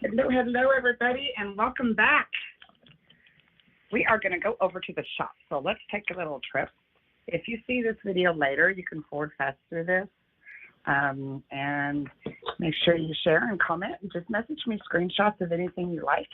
Hello, hello, everybody, and welcome back. We are going to go over to the shop, so let's take a little trip. If you see this video later, you can forward fast through this, and make sure you share and comment, and just message me screenshots of anything you like.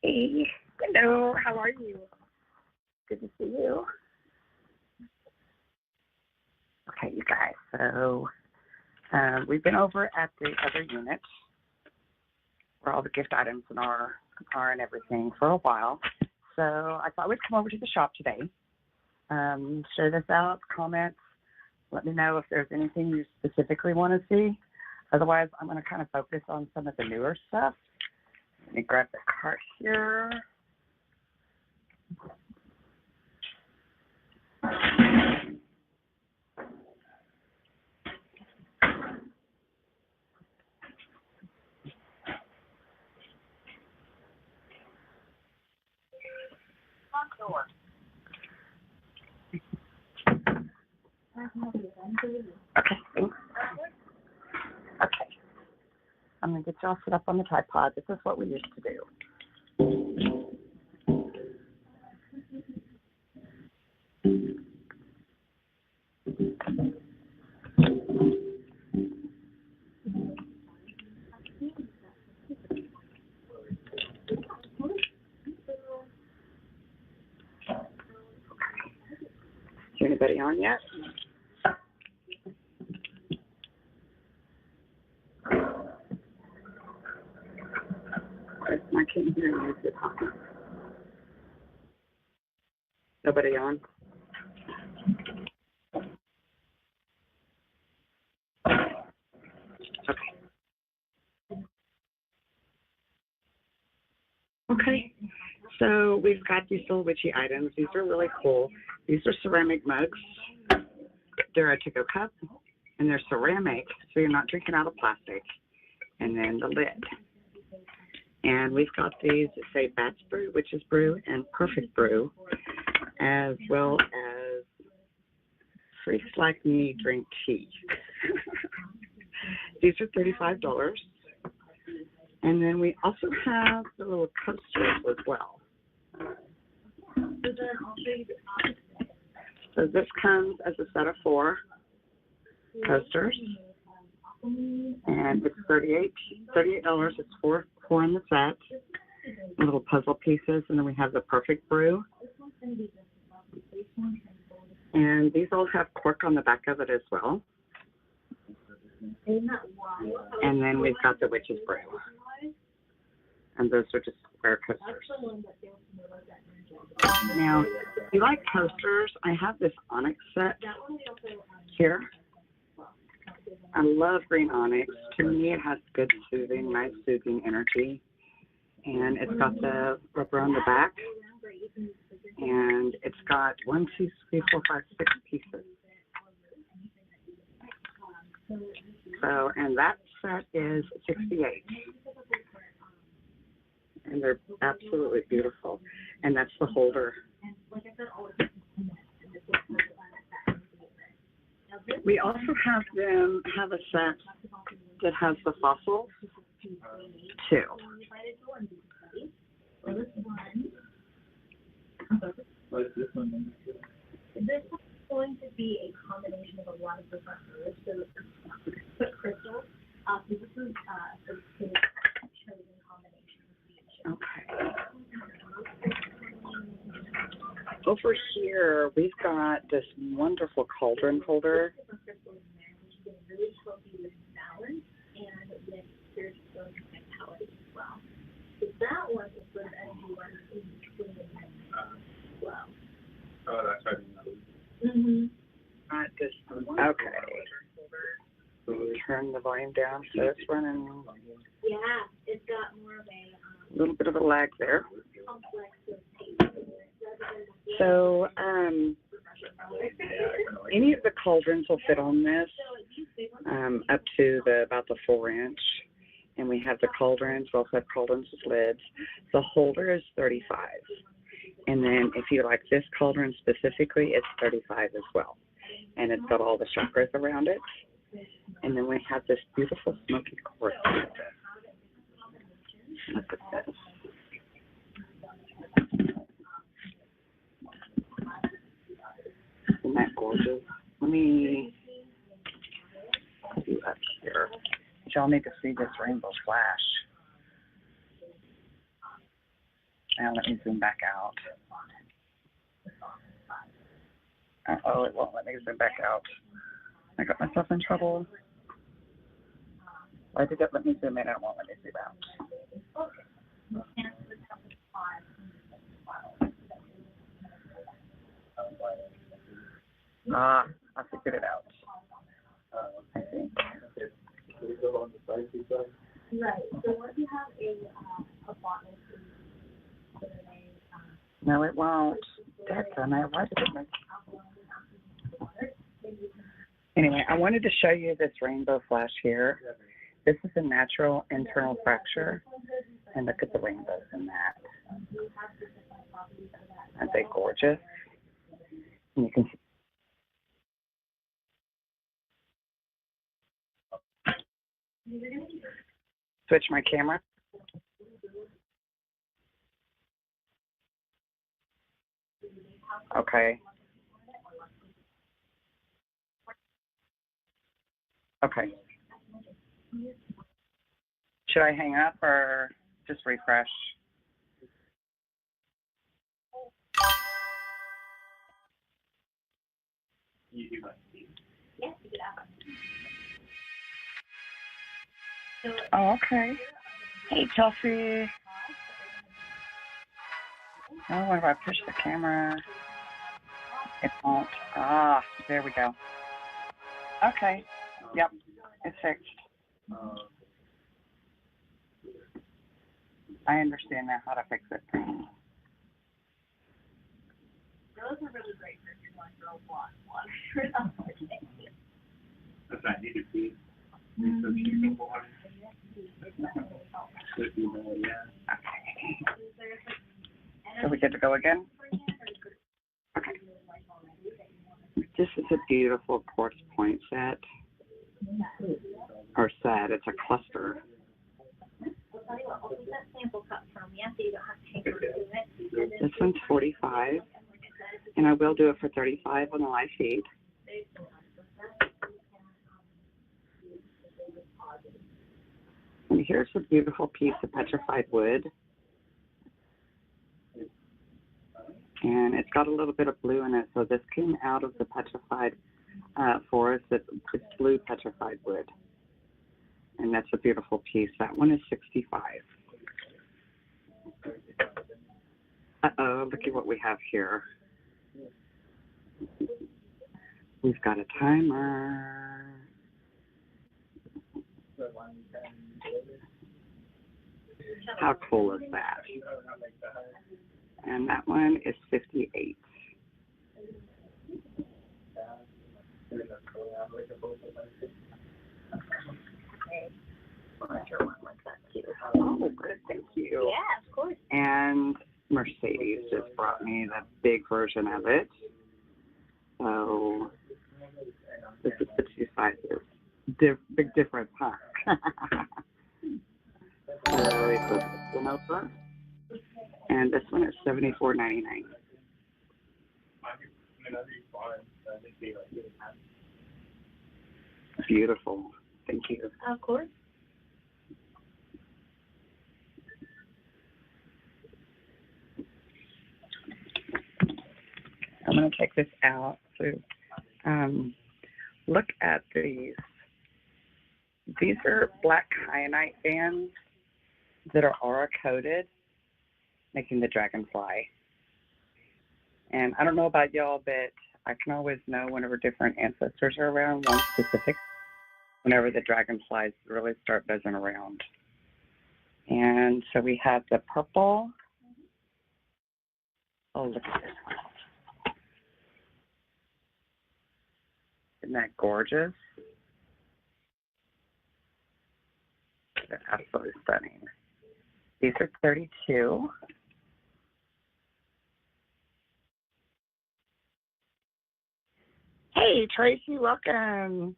Hey, hello, how are you? Good to see you. Okay, you guys, so we've been over at the other unit where all the gift items are and everything for a while. So I thought we'd come over to the shop today, share this out, comment, let me know if there's anything you specifically want to see. Otherwise, I'm going to kind of focus on some of the newer stuff. Let me grab the cart here. Okay, thanks. Okay. I'm going to get y'all set up on the tripod. This is what we used to do. Is anybody on yet? I can't hear you if you're talking. Nobody on? Okay, so we've got these little witchy items. These are really cool. These are ceramic mugs. They're a to-go cup, and they're ceramic, so you're not drinking out of plastic. And then the lid. And we've got these that say Batch Brew, Witch's Brew, and Perfect Brew, as well as Freaks Like Me Drink Tea. These are $35. And then we also have the little coasters as well. So this comes as a set of 4 coasters. And it's $38. It's four in the set. Little puzzle pieces. And then we have the Perfect Brew. And these all have cork on the back of it as well. And then we've got the Witch's Brew. And those are just square coasters. Now, if you like coasters, I have this onyx set here. I love green onyx. To me, it has good soothing, nice soothing energy. And it's got the rubber on the back. And it's got 1, 2, 3, 4, 5, 6 pieces. So, and that set is $68. And they're absolutely beautiful. And that's the holder. We also have a set that has the fossils too. This is going to be a combination of a lot of different herbs. So crystals. So this is the chosen combination. Okay. Over here, we've got this wonderful cauldron holder. Really help you with balance and with spiritual vitality as well. So that one is sort of energy one in between as well. Oh, that's right. This Okay. Turn the volume down so it's running Yeah, it's got more of a a little bit of a lag there. complex of taste. So, any of the cauldrons will fit on this, up to about the 4-inch. And we have the cauldrons, we also have cauldrons with lids. The holder is 35. And then if you like this cauldron specifically, it's 35 as well. And it's got all the chakras around it. And then we have this beautiful smoky quartz. Look at this. Isn't that gorgeous? Let me do up here. Y'all need to see this rainbow flash. Now let me zoom back out. Oh, it won't let me zoom back out. I got myself in trouble. Why did it let me zoom in? It won't let me zoom out. I figured it out. I think. Right. So once you have a bottle, No, it won't. That's on there. Why did it make... Anyway, I wanted to show you this rainbow flash here. This is a natural internal fracture, and look at the rainbows in that. Aren't they gorgeous? And you can see. Switch my camera. Okay. Okay. Should I hang up or just refresh? yes, you could have. Oh, okay. Hey, Chelsea. Oh, what if I push the camera? It won't. Ah, there we go. Okay. Yep, it's fixed. I understand now how to fix it. Those are really great for if you're going for a walk. That's what I need to see. So we get to go again? Okay. This is a beautiful quartz point set. Or set, it's a cluster. I'll tell you what, I'll take that sample cup from you so you don't have to take her to it. This one's 45, and I will do it for 35 on the live feed. And here's a beautiful piece of petrified wood. And it's got a little bit of blue in it, so this came out of the petrified forest. It's blue petrified wood. And that's a beautiful piece. That one is 65. Uh-oh, look at what we have here. We've got a timer. How cool is that? And that one is 58. Oh, good, thank you. Yeah, of course. And Mercedes just brought me the big version of it. So this is the two sizes. Big difference, huh? And this one is $74.99. Beautiful. Thank you. Of course. I'm going to take this out. So look at these. These are black kyanite bands that are aura coated, making the dragonfly. And I don't know about y'all, but I can always know whenever different ancestors are around, one specific, whenever the dragonflies really start buzzing around. And so we have the purple. Oh, look at this one. Isn't that gorgeous? They're absolutely stunning. These are 32. Hey, Tracy, welcome.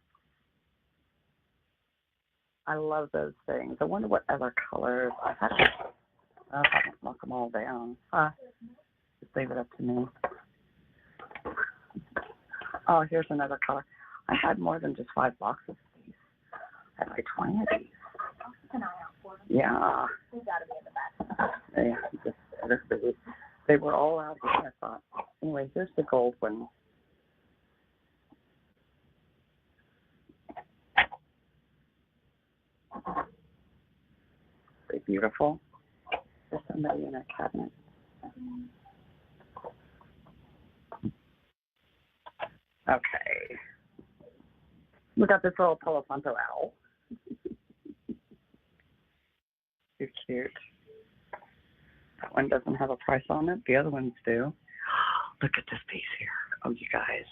I love those things. I wonder what other colors. I haven't knocked them all down. Just leave it up to me. Oh, here's another color. I had more than just 5 boxes of these. I had like 20 of these. Keep an eye out for them. Yeah. They've got to be in the back. They were all out here, I thought. Anyway, here's the gold one. Very beautiful. There's somebody in a cabinet. Okay. We got this little Palo Santo owl. Too cute. That one doesn't have a price on it. The other ones do. Look at this piece here. Oh, you guys.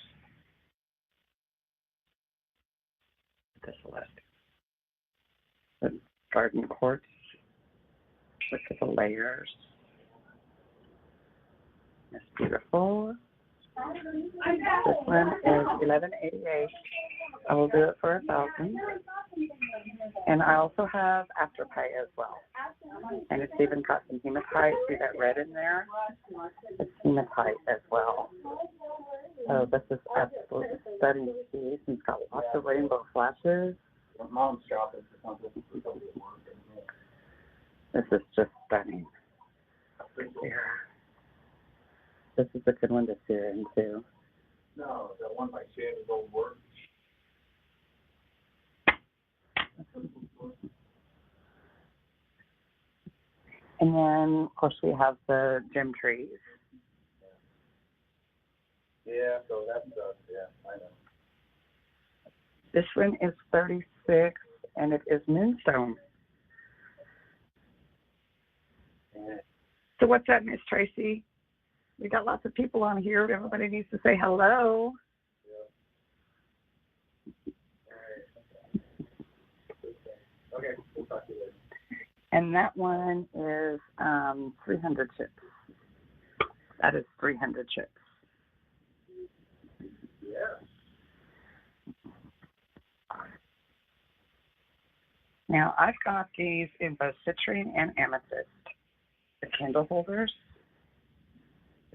This list. The garden quartz. Look at the layers. It's beautiful. This one is $11.88. I will do it for $1,000. And I also have Afterpay as well. And it's even got some hematite. See that red in there? It's hematite as well. So this is absolutely stunning piece. And it's got lots of rainbow flashes. Mom's shop is something. This is just stunning. Here. This is a good one to sear into. No, the one by Shannon old work. And then, of course, we have the gem trees. Yeah, so that's, yeah, I know. This one is 36, and it is moonstone. Yeah. So what's that, Miss Tracy? We got lots of people on here. Everybody needs to say hello. Okay, we'll talk to you later. And that one is 300 chips. That is 300 chips. Yeah. Now, I've got these in both citrine and amethyst, the candle holders.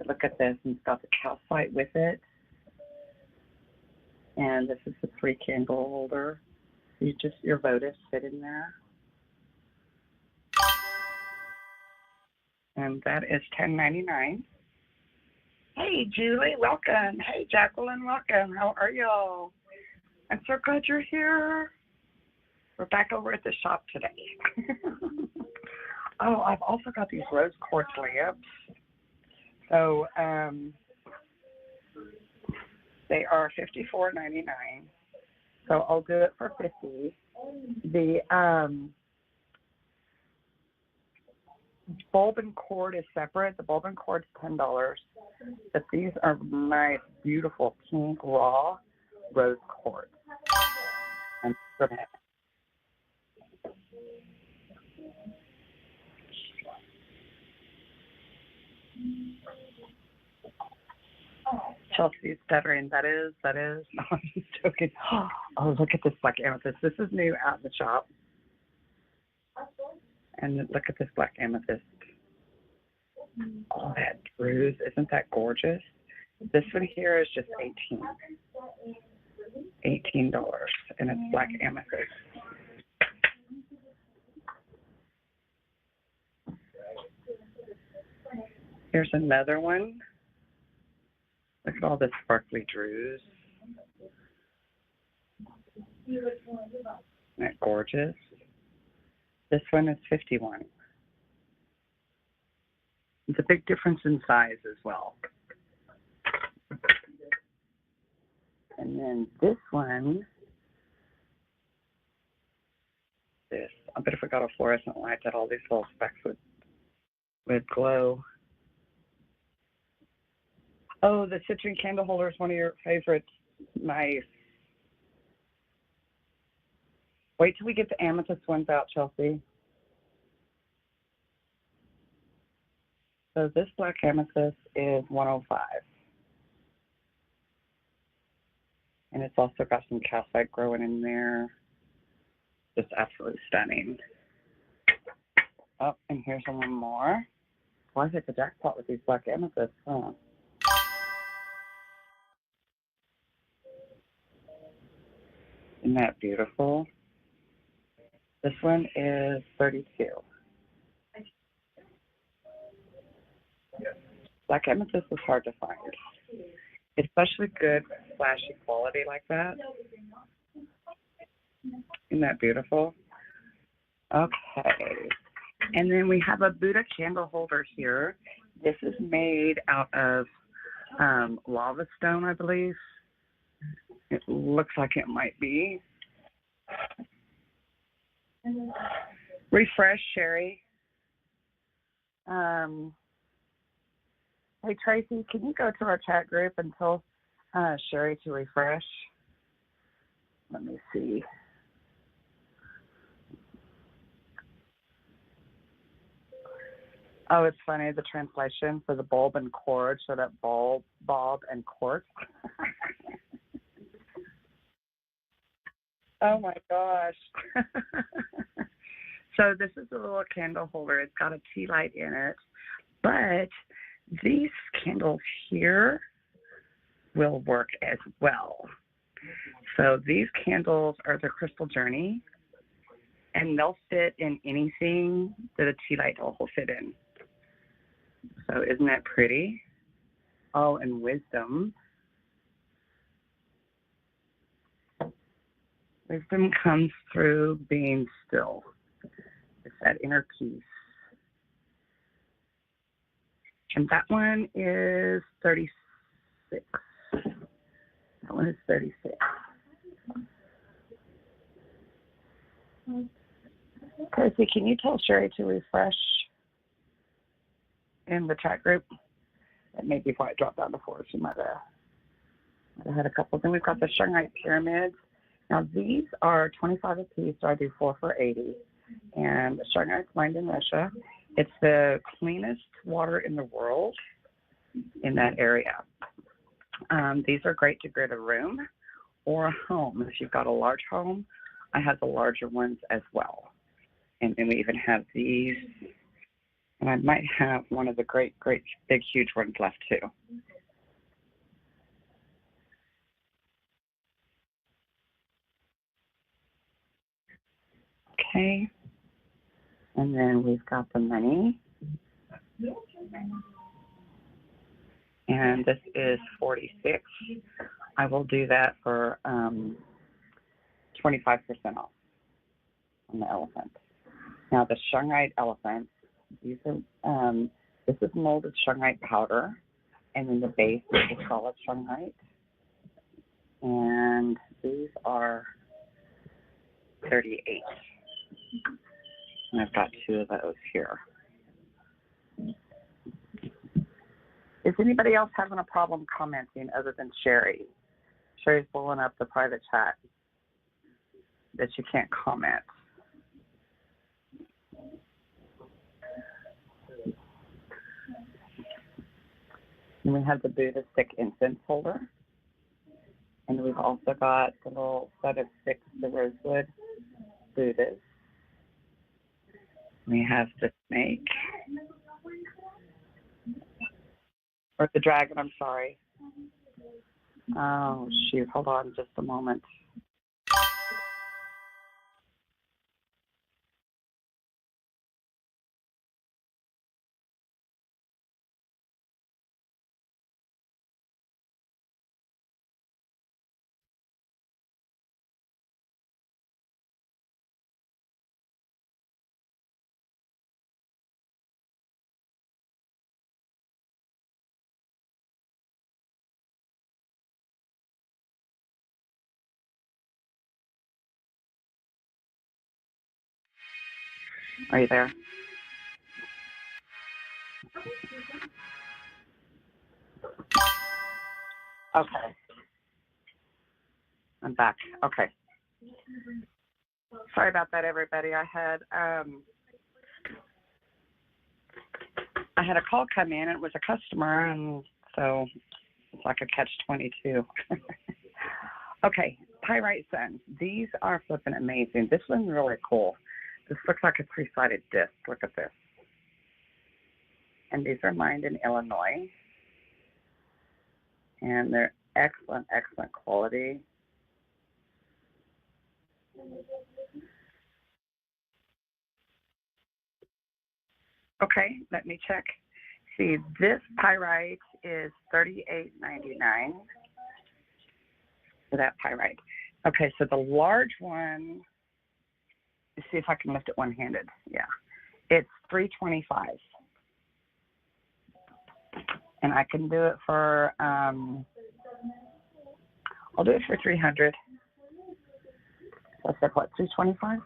Look at this, and it's got the calcite with it. And this is the 3 candle holder. Your votives fit in there. And that is $10.99. Hey, Julie, welcome. Hey, Jacqueline, welcome. How are y'all? I'm so glad you're here. We're back over at the shop today. Oh, I've also got these rose quartz lamps. So they are $54.99. So I'll do it for $50. The bulb and cord is separate. The bulb and cord is $10. But these are nice, beautiful pink raw rose quartz. And Chelsea's stuttering. That is. No, I'm just joking. Oh, look at this black amethyst. This is new out in the shop. And look at this black amethyst. Oh, that bruise. Isn't that gorgeous? This one here is just $18. And it's black amethyst. Here's another one. Look at all the sparkly druze. Isn't that gorgeous? This one is $51. It's a big difference in size as well. And then this one, I bet if we got a fluorescent light that all these little specks would glow. Oh, the citrine candle holder is one of your favorites. Nice. Wait till we get the amethyst ones out, Chelsea. So this black amethyst is 105. And it's also got some calcite growing in there. Just absolutely stunning. Oh, and here's one more. Well, I hit the jackpot with these black amethysts, huh? Isn't that beautiful? This one is 32. Black amethyst is hard to find, especially good flashy quality like that. Isn't that beautiful? Okay. And then we have a Buddha candle holder here. This is made out of lava stone, I believe. It looks like it might be. Refresh, Sherry. Hey, Tracy, can you go to our chat group and tell Sherry to refresh? Let me see. Oh, it's funny, the translation for the bulb and cord showed up bulb, bob, and court. Oh my gosh. So this is a little candle holder. It's got a tea light in it, but these candles here will work as well. So these candles are the Crystal Journey, and they'll fit in anything that a tea light will fit in. So isn't that pretty? Oh, and wisdom. Wisdom comes through being still. It's that inner peace. And that one is 36. That one is 36. Percy, can you tell Sherry to refresh in the chat group? That may be why it dropped down to 4. She might have had a couple. Then we've got the Shanghai pyramids. Now these are 25 a piece, so I do 4 for 80. And the Shanghai is mined in Russia. It's the cleanest water in the world in that area. These are great to grid a room or a home. If you've got a large home, I have the larger ones as well. And then we even have these, and I might have one of the great, big, huge ones left too. Okay. And then we've got the money. And this is 46. I will do that for 25% off on the elephant. Now the Shanghai elephants, these are, this is molded Shanghai powder, and then the base is the solid Shanghai. And these are 38. And I've got 2 of those here. Is anybody else having a problem commenting other than Sherry? Sherry's blowing up the private chat that you can't comment. And we have the Buddha stick incense holder. And we've also got the little set of 6 the rosewood Buddhas. We have the snake. Or the dragon, I'm sorry. Oh, shoot. Hold on just a moment. Are you there? Okay. I'm back. Okay. Sorry about that, everybody. I had a call come in. It was a customer, and so it's like a catch-22. Okay, pyrite suns. These are flipping amazing. This one's really cool. This looks like a three-sided disc. Look at this. And these are mined in Illinois. And they're excellent, excellent quality. Okay, let me check. See, this pyrite is $38.99 for that pyrite. Okay, so the large one, let's see if I can lift it one-handed. Yeah, it's $325. And I can do it for, I'll do it for $300. That's like what, $325?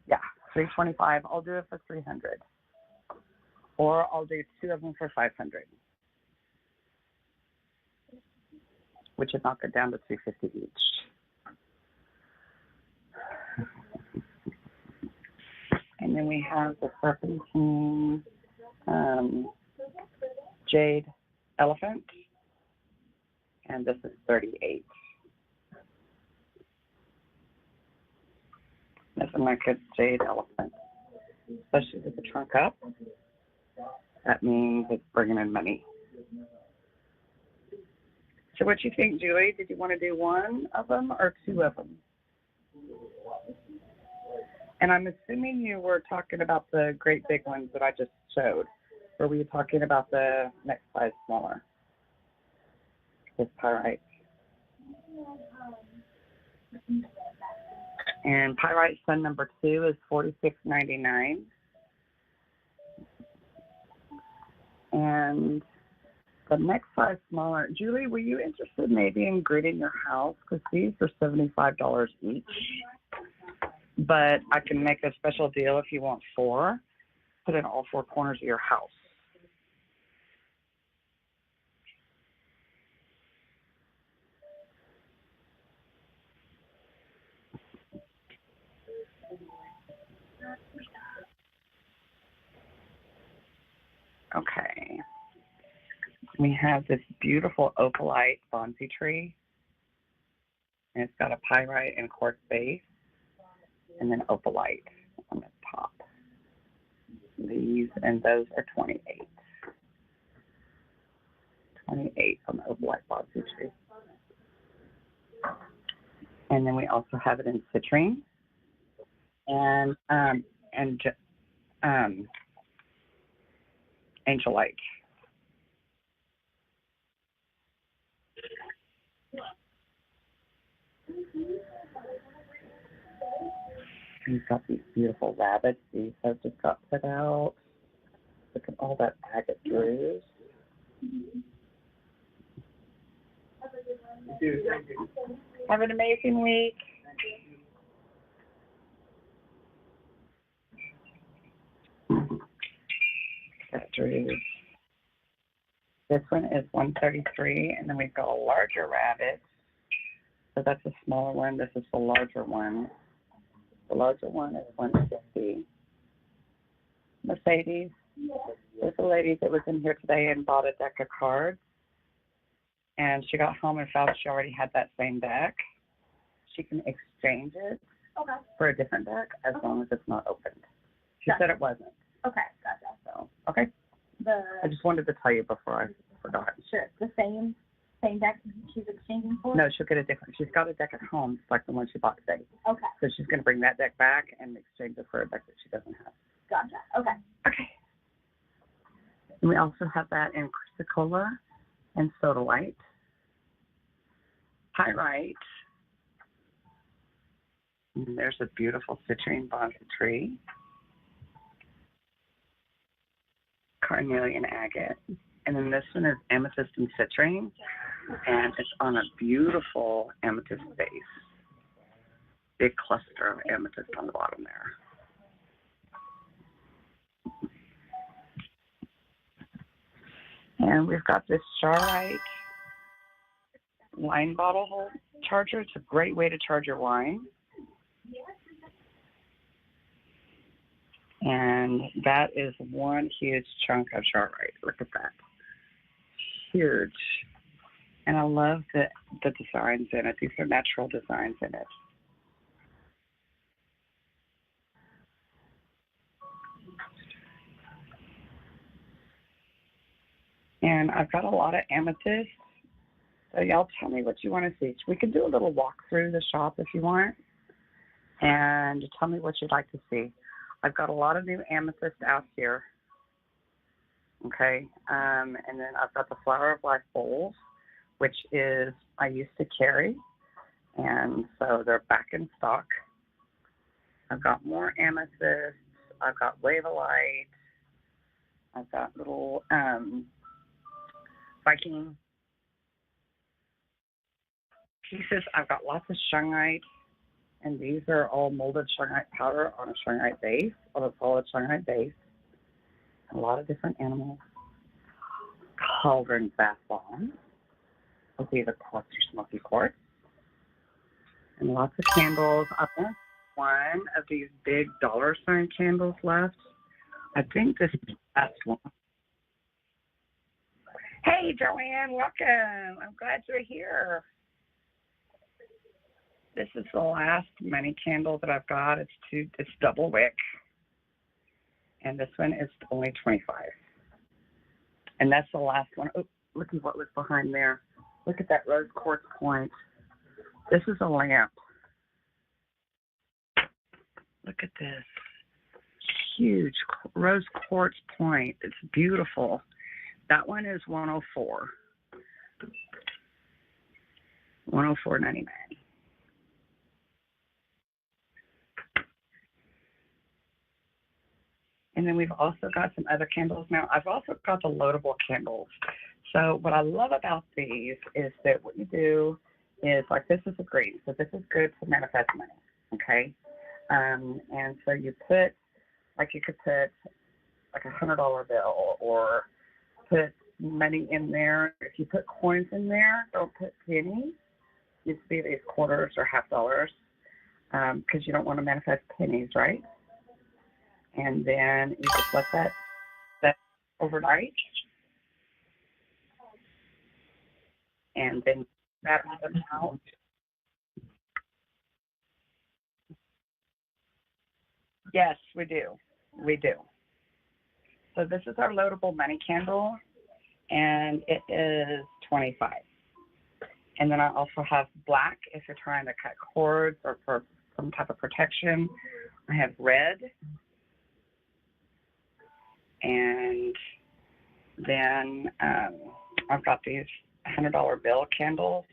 Yeah, $325. I'll do it for $300. Or I'll do two of them for $500, which would knock it down to $350 each. And then we have the serpentine jade elephant, and this is $38. Nothing like a jade elephant, especially with the trunk up. That means it's bringing in money. So what do you think, Julie? Did you want to do one of them or two of them? And I'm assuming you were talking about the great big ones that I just showed. Or were you talking about the next size smaller? This pyrite. And pyrite sun number 2 is $46.99. And the next size smaller, Julie, were you interested maybe in gridding your house? Because these are $75 each. But I can make a special deal if you want 4. Put in all 4 corners of your house. Okay. We have this beautiful opalite bonsai tree. And it's got a pyrite and quartz base. And then opalite on the top. These and those are $28. $28 on the opalite bonsai tree. And then we also have it in citrine and angelite. We've got these beautiful rabbits. These have just got put out. Look at all that agate grooves. Have an amazing week. That grooves. This one is $133, and then we've got a larger rabbit. So that's a smaller one. This is the larger one. The larger one is $150. Mercedes. There's a lady that was in here today and bought a deck of cards. And she got home and found she already had that same deck. She can exchange it for a different deck as long as it's not opened. She said it wasn't. Okay, gotcha. So, okay. I just wanted to tell you before I forgot. Sure. The same deck she's exchanging for? No, she'll get a different. She's got a deck at home, just like the one she bought today. Okay. So she's going to bring that deck back and exchange it for a deck that she doesn't have. Gotcha. Okay. Okay. And we also have that in chrysocolla and sodalite. Pyrite. And there's a beautiful citrine bonsai tree. Carnelian agate. And then this one is amethyst and citrine. And it's on a beautiful amethyst base. Big cluster of amethyst on the bottom there. And we've got this Starlight wine bottle charger. It's a great way to charge your wine. And that is one huge chunk of Starlight. Look at that. Huge. And I love the designs in it. These are natural designs in it. And I've got a lot of amethyst. So y'all tell me what you want to see. We can do a little walk through the shop if you want. And tell me what you'd like to see. I've got a lot of new amethyst out here. Okay. And then I've got the Flower of Life bowls, which is I used to carry. And so they're back in stock. I've got more amethysts. I've got Wavelite. I've got little Viking pieces. I've got lots of shungite, and these are all molded shungite powder on a shungite base, on a solid shungite base. A lot of different animals. Cauldron bath bombs. Okay, the quartz or smoky quartz. And lots of candles. I've got one of these big $sign candles left. I think this is the best one. Hey, Joanne, welcome. I'm glad you're here. This is the last mini candle that I've got. It's double wick. And this one is only $25. And that's the last one. Oh, look at what was behind there. Look at that rose quartz point. This is a lamp. Look at this. Huge rose quartz point. It's beautiful. That one is $104. $104.99. And then we've also got some other candles now. I've also got the loadable candles. So what I love about these is that what you do is, like, this is a green. So this is good to manifest money, okay? And so you put, like, you could put like $100 bill or put money in there. If you put coins in there, don't put pennies. Used to be these quarters or half dollars, because you don't want to manifest pennies, right? And then you just let that overnight, and then that them out. Yes, we do. We do. So this is our loadable money candle, and it is $25. And then I also have black if you're trying to cut cords or for some type of protection. I have red. And then I've got these $100 bill candles.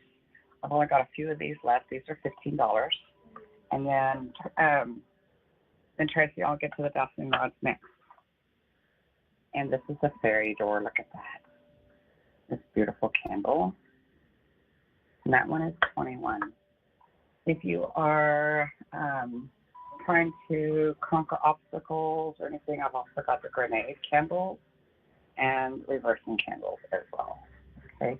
I've only got a few of these left. These are $15. And then Tracy, I'll get to the dowsing rods next. And this is a fairy door. Look at that. This beautiful candle. And that one is $21. If you are trying to conquer obstacles or anything, I've also got the grenade candles and reversing candles as well. Okay.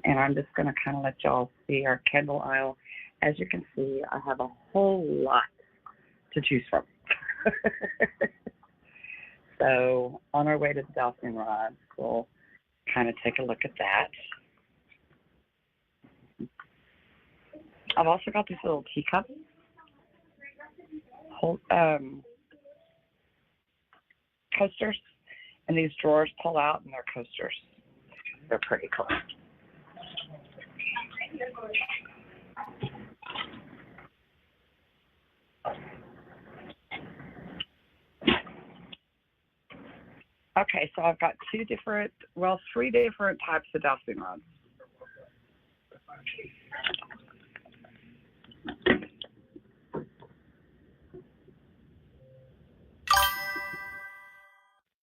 And I'm just going to kind of let y'all see our candle aisle. As you can see, I have a whole lot to choose from. So on our way to the dowsing rods, we'll kind of take a look at that. I've also got these little teacups. Coasters, and these drawers pull out and they're coasters. They're pretty cool. Okay, so I've got three different types of dowsing rods.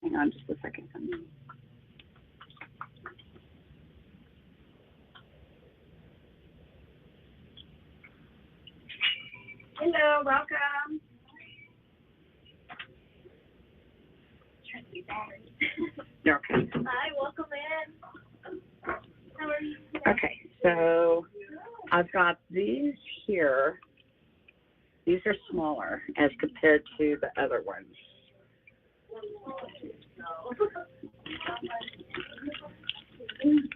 Hang on just a second. Hello, welcome. You're okay. Hi, welcome in. How are you today? Okay, so I've got these here. These are smaller as compared to the other ones.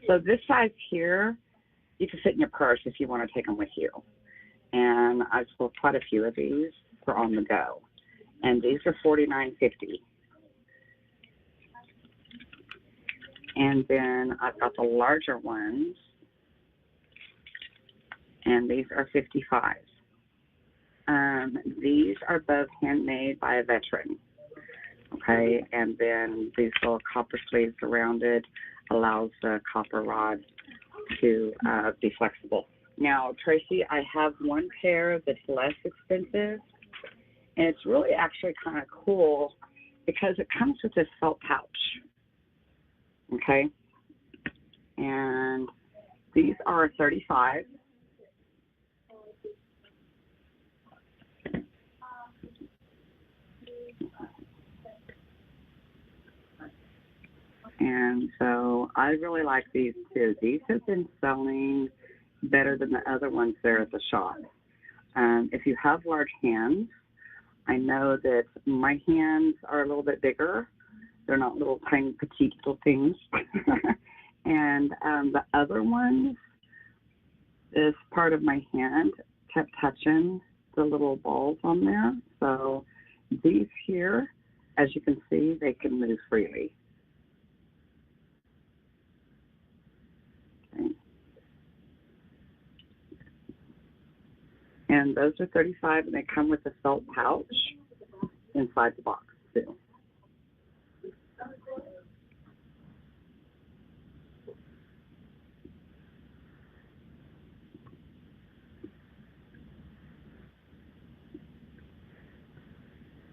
So this size here, you can fit in your purse if you want to take them with you. And I've sold quite a few of these for on the go. And these are $49.50. And then I've got the larger ones, and these are $55. These are both handmade by a veteran. Okay, and then these little copper sleeves around it allows the copper rod to be flexible. Now, Tracy, I have one pair that's less expensive, and it's really actually kind of cool because it comes with this felt pouch. Okay, and these are $35. And so I really like these too. These have been selling better than the other ones there at the shop. If you have large hands, I know that my hands are a little bit bigger. They're not little tiny petite little things. And the other ones, this part of my hand kept touching the little balls on there. So these here, as you can see, they can move freely. Okay. And those are $35, and they come with a felt pouch inside the box too.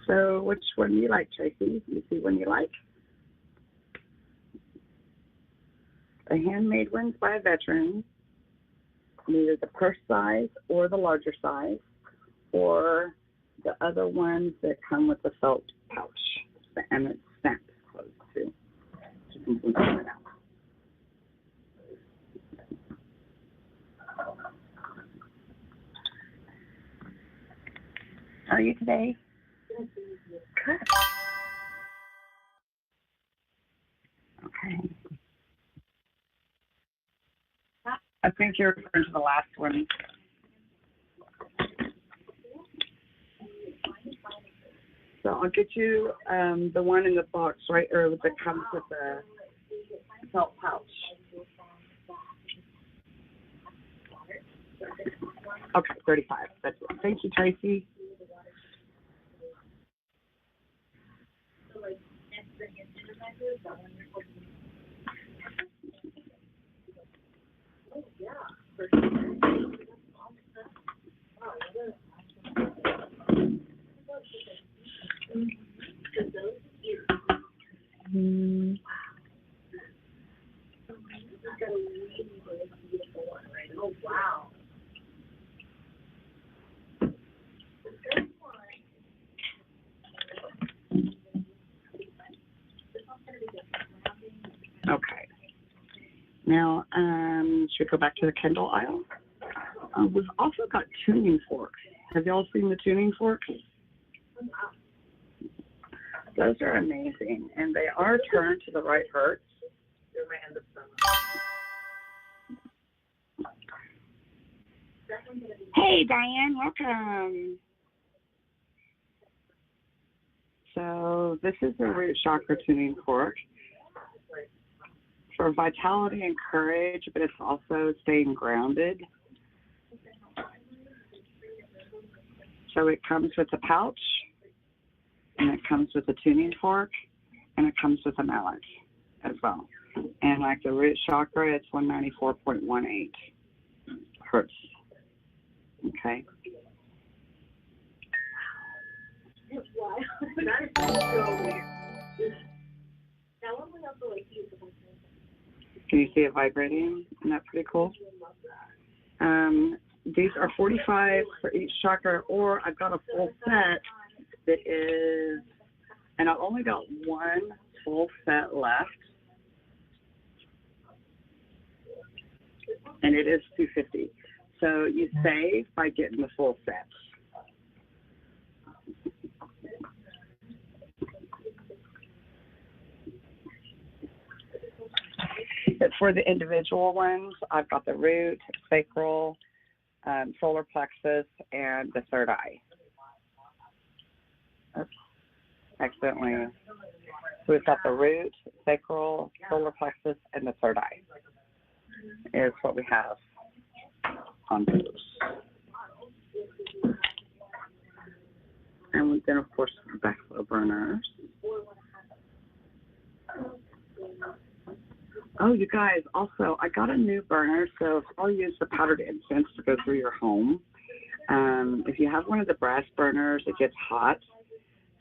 So which one do you like, Tracy? You see one you like? The handmade ones by a veteran, either the purse size or the larger size, or the other ones that come with the felt pouch, and it snaps closed too. You can pull it out. How are you today? Good. Okay. I think you're referring to the last one. So I'll get you the one in the box right there that comes with the felt pouch. Okay, 35. That's it. Thank you, Tracy. Oh, wow. Okay. Now, should we go back to the Kindle aisle? We've also got tuning forks. Have y'all seen the tuning forks? Those are amazing, and they are turned to the right hertz. Hey, Diane, welcome. So this is the root chakra tuning fork for vitality and courage, but it's also staying grounded. So it comes with a pouch, and it comes with a tuning fork, and it comes with a mallet as well. And like the root chakra, it's 194.18 hertz. Okay. Wow. That is so weird. That one we also like use. Can you see it vibrating? Isn't that pretty cool? These are $45 for each chakra, or I've got a full set that is, and I've only got one full set left. and it is $250. So you save by getting the full set. But for the individual ones, I've got the root, sacral, solar plexus, and the third eye. Oops, accidentally. So we've got the root, sacral, solar plexus, and the third eye is what we have on those. And then, of course, backflow burners. Oh, you guys, also, I got a new burner, so if I'll use the powdered incense to go through your home. If you have one of the brass burners, it gets hot.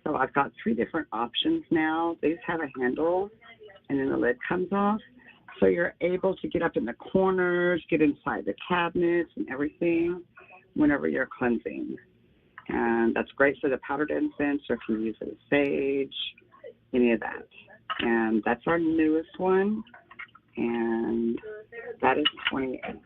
So I've got 3 different options now. These have a handle, and then the lid comes off. So you're able to get up in the corners, get inside the cabinets and everything whenever you're cleansing. And that's great for the powdered incense, or if you use it as sage, any of that. And that's our newest one. And that is $28.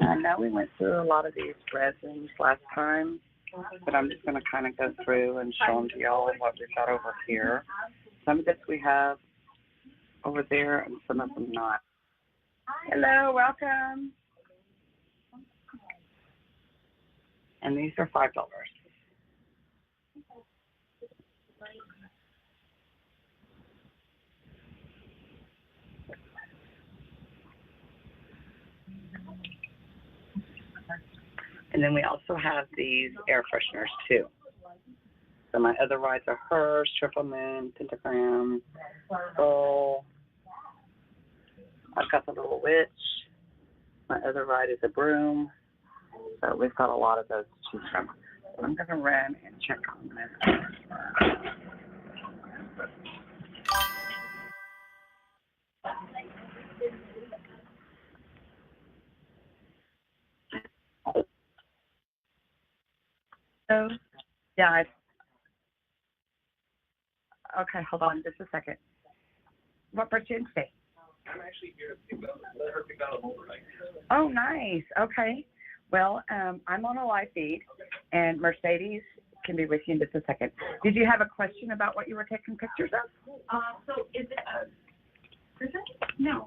I know we went through a lot of these resins last time, but I'm just going to kind of go through and show them to y'all what we've got over here. Some of this we have over there, and some of them not. Hello, welcome. And these are $5. And then we also have these air fresheners too. So my other rides are hers, Triple Moon, Pentagram, Soul. I've got the Little Witch. My other ride is a broom. So we've got a lot of those to choose from. So I'm going to run and check on this. So, yeah. Okay, hold on just a second. What brought you in today? I'm actually here to pick up, let her pick out them overnight. Oh, nice. Okay. Well, I'm on a live feed, and Mercedes can be with you in just a second. Did you have a question about what you were taking pictures of? So is it a person? No.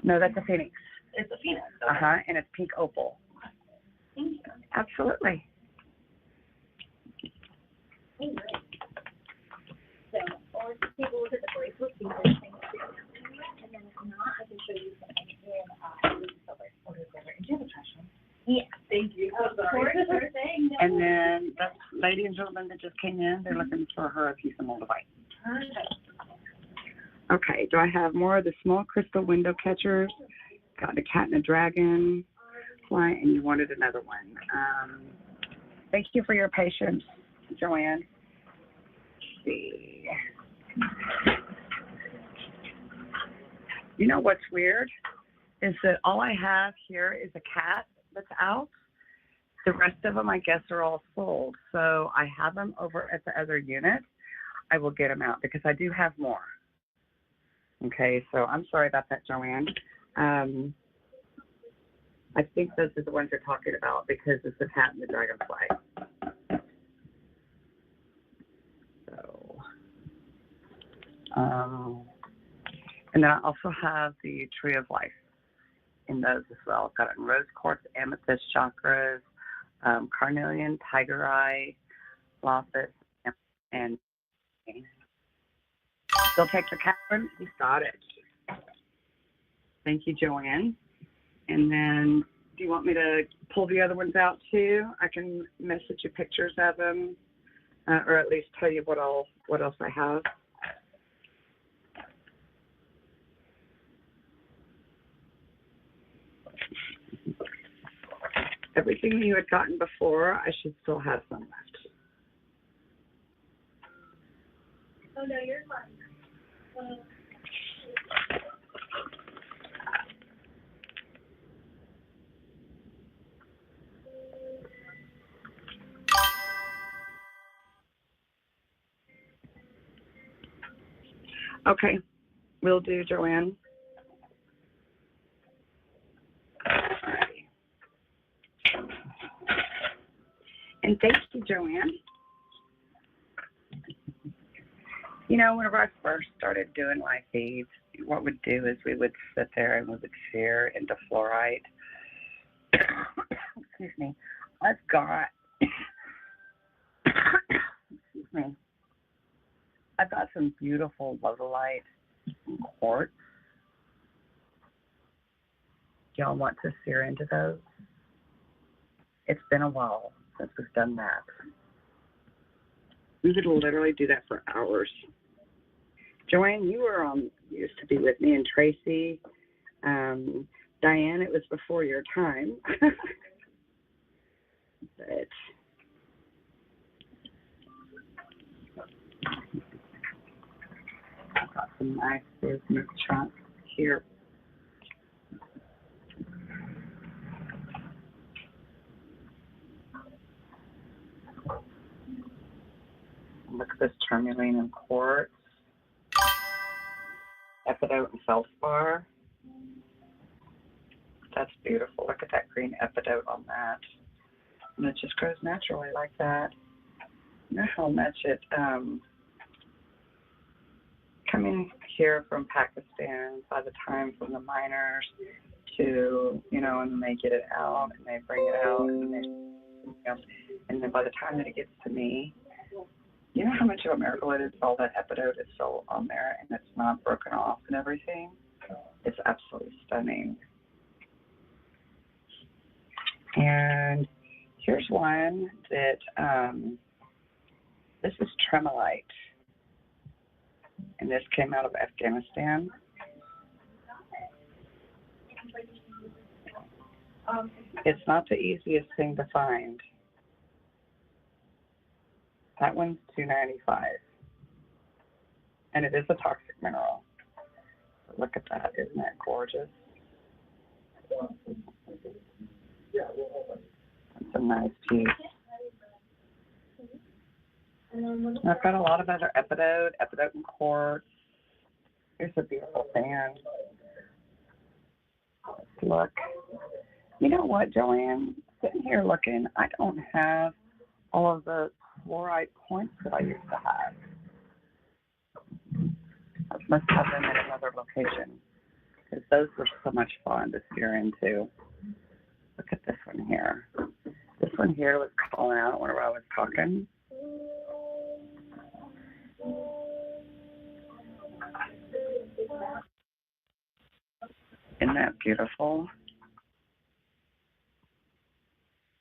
No, that's a phoenix. It's a phoenix. Uh-huh, and it's pink opal. Thank you. Absolutely. Oh, great. So, or take a look at the bracelet, see if there's things to do. And then if not, I can show you something in silver. Okay, silver. Do you have a trash can? Yeah. Thank you. Of course, sure thing. No. And then that lady and gentleman that just came in, they're looking for her a piece of moldavite. Perfect. Okay, do I have more of the small crystal window catchers? Got a cat and a dragon fly, and you wanted another one. Thank you for your patience, Joanne. Let's see. You know what's weird is that all I have here is a cat that's out. The rest of them, I guess, are all sold. So I have them over at the other unit. I will get them out because I do have more. Okay, so I'm sorry about that, Joanne. I think those are the ones you're talking about because it's the cat and the dragonfly. So, and then I also have the Tree of Life in those as well. I've got it in rose quartz, amethyst chakras, carnelian, tiger eye, lapis, and still take the cat one? You got it. Thank you, Joanne. And then, do you want me to pull the other ones out too? I can message you pictures of them, or at least tell you what else I have. Everything you had gotten before, I should still have some left. Oh, no, you're fine. Okay, will do, Joanne. And thank you, Joanne. You know, whenever I first started doing live feeds, what we'd do is we would sit there and we would share into fluorite. Excuse me. I've got, excuse me, I've got some beautiful lodolite quartz. Do y'all want to sear into those? It's been a while since we've done that. We would literally do that for hours. Joanne, you used to be with me, and Tracy. Diane, it was before your time. But I've got some nice business chunks here. Look at this tourmaline and quartz. Epidote and feldspar. That's beautiful. Look at that green epidote on that. And it just grows naturally like that. You know how much it coming here from Pakistan, by the time from the miners to, you know, and they get it out and they bring it out and then by the time that it gets to me, you know how much of a miracle it is, all that epidote is still on there and it's not broken off and everything? It's absolutely stunning. And here's one that, this is tremolite. And this came out of Afghanistan. It's not the easiest thing to find. That one's $2.95. And it is a toxic mineral. So look at that. Isn't that gorgeous? That's a nice piece. And I've got a lot of other epidote and quartz. Here's a beautiful fan. Let's look. You know what, Joanne? Sitting here looking, I don't have all of the fluorite points that I used to have. I must have them at another location because those were so much fun to steer into. Look at this one here. This one here was calling out whenever I was talking. Isn't that beautiful?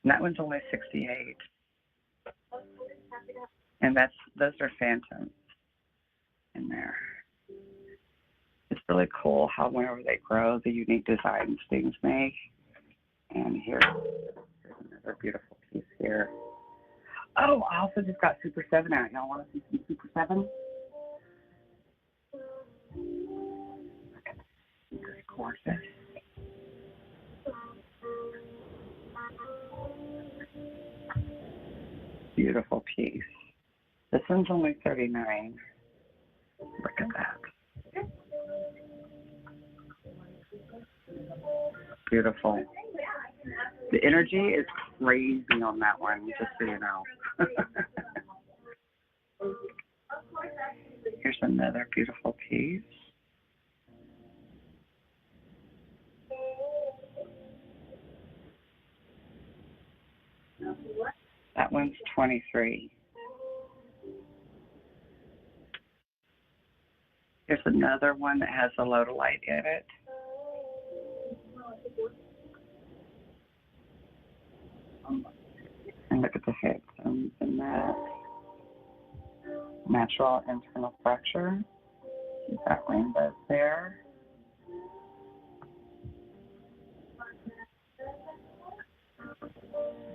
And that one's only 68. And those are phantoms in there. It's really cool how whenever they grow, the unique designs things make. And here's another beautiful piece here. Oh, I also just got Super 7 out. Y'all want to see some Super 7? Look at this. This is gorgeous. Beautiful piece. This one's only $39. Look at that. Beautiful. The energy is crazy on that one, just so you know. Here's another beautiful piece. That one's 23. Here's another one that has a lodolite in it. And look at the headstones in that. Natural internal fracture. You've got rainbows there.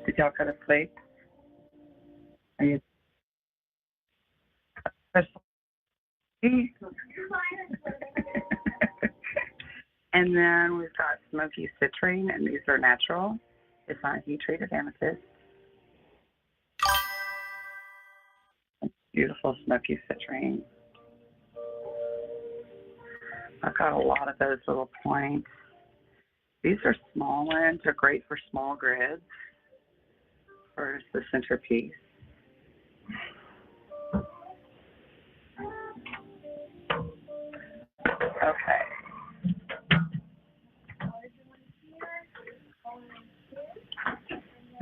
Did y'all go to sleep? Are you? And then we've got smoky citrine, and these are natural. It's not heat-treated amethyst. Beautiful smoky citrine. I've got a lot of those little points. These are small ones. They're great for small grids. Where's the centerpiece? Okay.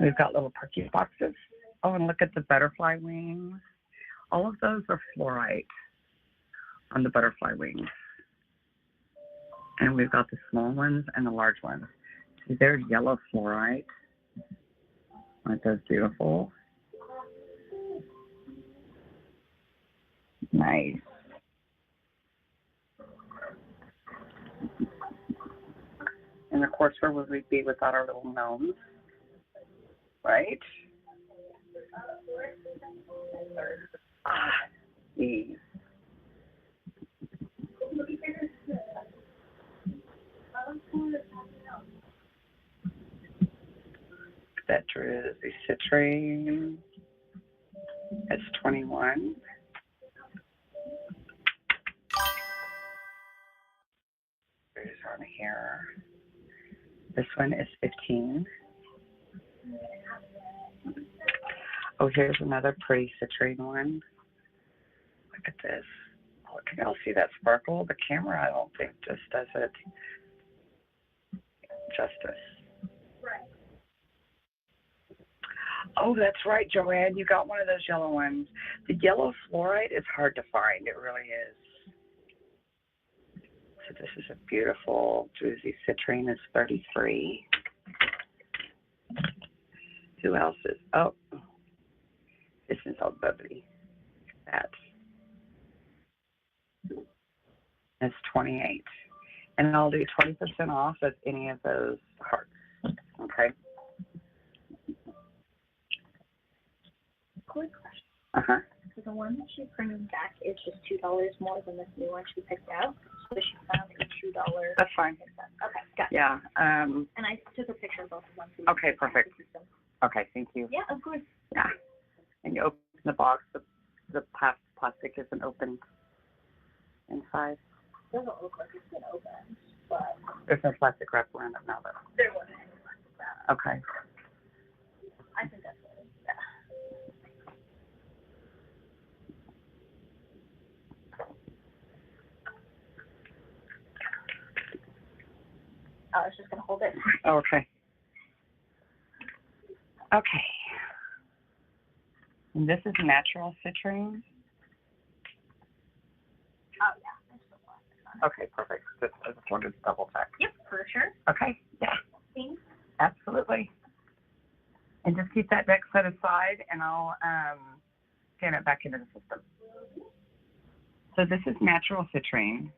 We've got little perky boxes. Oh, and look at the butterfly wings. All of those are fluorite on the butterfly wings. And we've got the small ones and the large ones. See, there's yellow fluorite. Aren't those beautiful? Nice. And of course, where would we be without our little gnomes? Right? Ah, these. That is the citrine. It's 21. There's on here. This one is 15. Oh, here's another pretty citrine one. Look at this. Oh, can y'all see that sparkle? The camera, I don't think, just does it justice. Oh, that's right, Joanne. You got one of those yellow ones. The yellow fluorite is hard to find. It really is. So this is a beautiful druzy citrine. It's 33. Who else is? Oh, this is all bubbly. That's 28. And I'll do 20% off of any of those hearts. Okay? Quick question. Uh-huh. So the one that she's bringing back is just $2 more than this new one she picked out. So she found a $2. That's fine. Okay, got it. Yeah. And I took a picture of both of them. So Okay, perfect. Okay, thank you. Yeah, of course. Yeah. And you open the box. The plastic isn't opened inside. It doesn't look like it's been opened, but There's no plastic wrap around it now, though. there wasn't any plastic wrap. Okay. I think that's what it is. Yeah. I was just going to hold it. Okay. Okay. And this is natural citrine. Oh, yeah. There's still plastic on it. Okay, perfect. I just wanted to double check. Yep, for sure. Okay. Yeah. Thanks. Absolutely. And just keep that deck set aside, and I'll scan it back into the system. So this is natural citrine,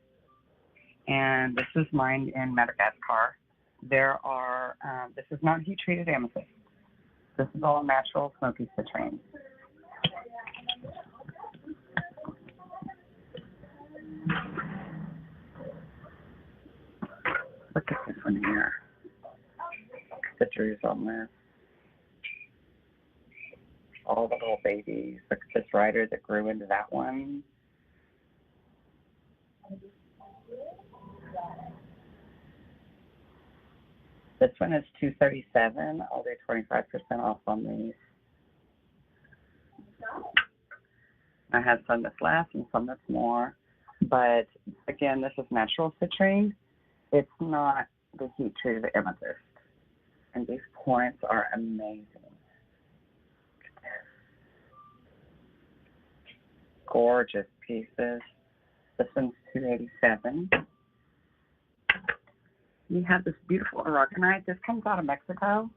and this is mined in Madagascar. There are, this is not heat-treated amethyst. This is all natural smoky citrine. Look at this one here. The druze on this. All the little babies. Look at this rider that grew into that one. This one is $237. I'll do 25% off on these. I have some that's less and some that's more. But again, this is natural citrine. It's not the heat treated amethyst. And these points are amazing. Gorgeous pieces. This one's $287. We have this beautiful aragonite. This comes out of Mexico.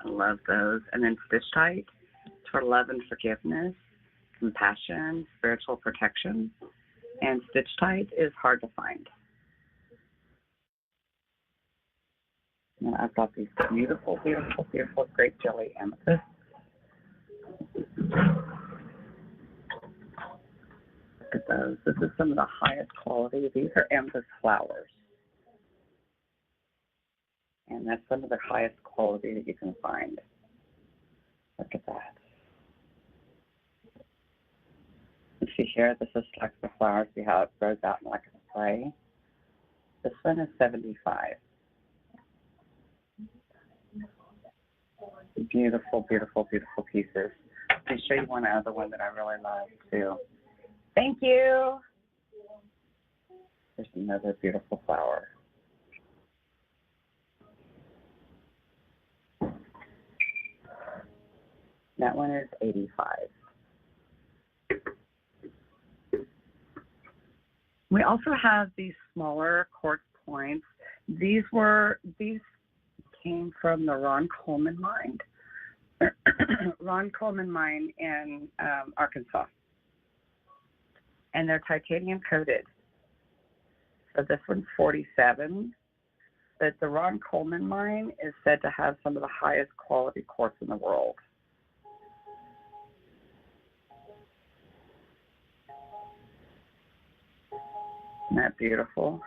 I love those. And then stitch tight for love and forgiveness, compassion, spiritual protection. And stitch tight is hard to find. And I've got these beautiful, beautiful, beautiful grape jelly amethysts. Look at those. This is some of the highest quality. These are amethyst flowers. And that's some of the highest quality that you can find. Look at that. See here, this is like the flowers. See how it grows out in like a spray? This one is 75. Beautiful, beautiful, beautiful pieces. Let me show you one other one that I really love too. Thank you. There's another beautiful flower. That one is 85. We also have these smaller quartz points. These came from the Ron Coleman mine. Ron Coleman mine in Arkansas. And they're titanium coated. So this one's 47. But the Ron Coleman mine is said to have some of the highest quality quartz in the world. Isn't that beautiful?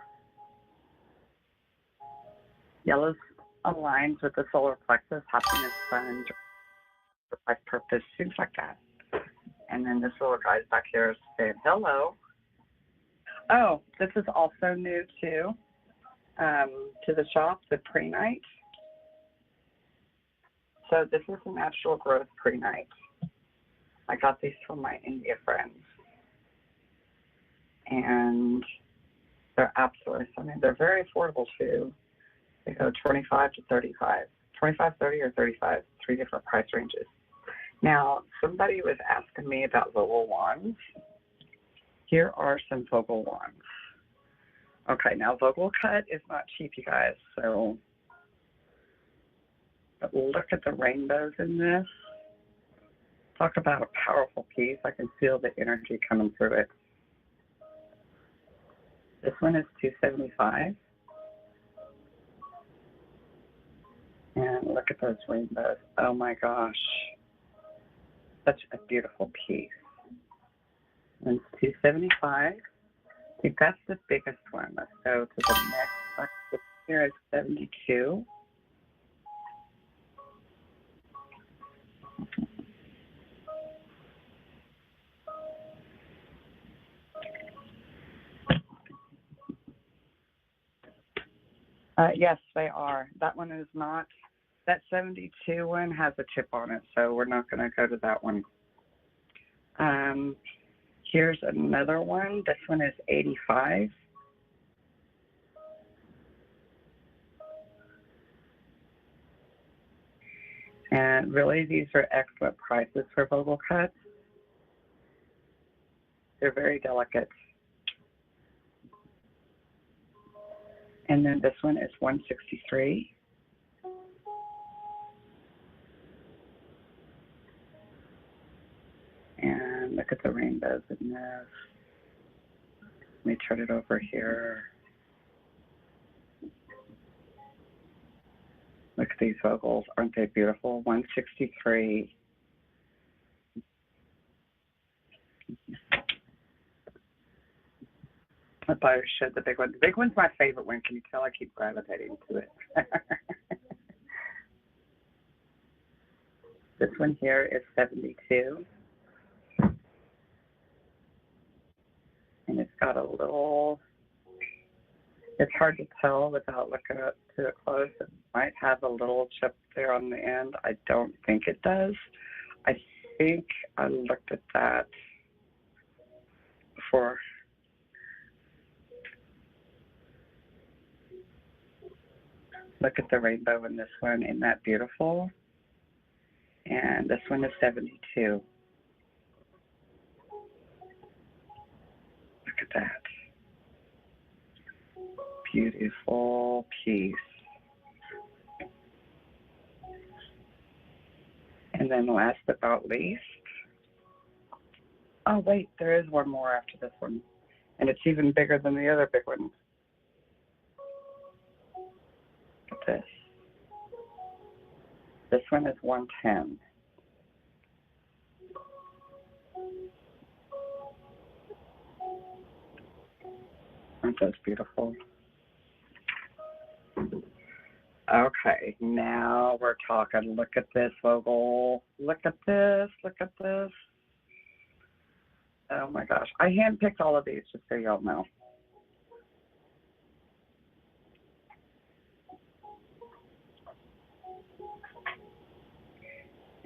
Yellow aligns with the solar plexus, happiness, fun, life purpose, things like that. And then this little guy's back here saying hello. Oh, this is also new too, to the shop, the prehnite. So this is a natural growth prehnite. I got these from my India friends. And they're absolutely stunning. They're very affordable too. They go 25 to 35, 25, 30, or 35, 3 different price ranges. Now, somebody was asking me about Vogel wands. Here are some Vogel wands. Okay, now Vogel cut is not cheap, you guys, so but look at the rainbows in this. Talk about a powerful piece. I can feel the energy coming through it. This one is $275. And look at those rainbows. Oh my gosh. Such a beautiful piece. And it's $275. I think that's the biggest one. Let's go to the next one. Here is 72. Yes, they are. That one is not. That 72 one has a chip on it, so we're not going to go to that one. Here's another one. This one is 85. And really, these are excellent prices for Vogel cuts. They're very delicate. And then this one is 163. And look at the rainbows in this. Let me turn it over here. Look at these Vogels. Aren't they beautiful? 163. I probably should the big one. The big one's my favorite one. Can you tell I keep gravitating to it? This one here is 72. And it's got a little, it's hard to tell without looking up to it close. It might have a little chip there on the end. I don't think it does. I think I looked at that before. Look at the rainbow in this one. Isn't that beautiful? And this one is 72. Look at that. Beautiful piece. And then last but not least, oh wait, there is one more after this one. And it's even bigger than the other big one. Look at this. This one is 110. Aren't those beautiful? Okay, now we're talking. Look at this, Vogel. Look at this. Look at this. Oh my gosh. I handpicked all of these, just so y'all know.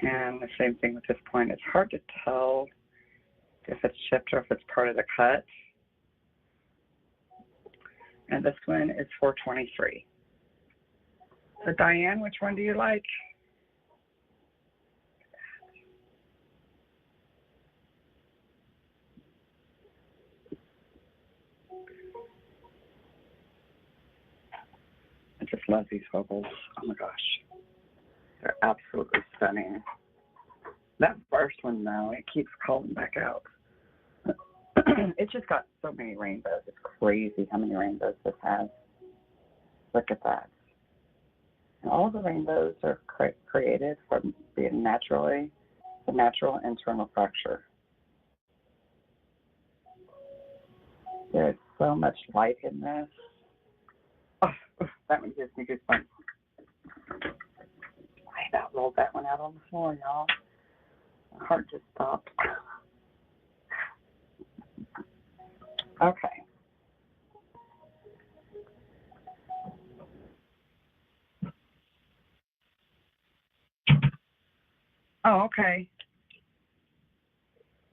And the same thing with this point. It's hard to tell if it's shipped or if it's part of the cut. And this one is $4.23. So Diane, which one do you like? I just love these bubbles. Oh my gosh. They're absolutely stunning. That first one, though, it keeps calling back out. It's just got so many rainbows. It's crazy how many rainbows this has. Look at that. And all the rainbows are created from being the natural internal fracture. There's so much light in this. Oh, that one gives me goosebumps. I about rolled that one out on the floor, y'all. My heart just stopped. Okay. Oh, okay.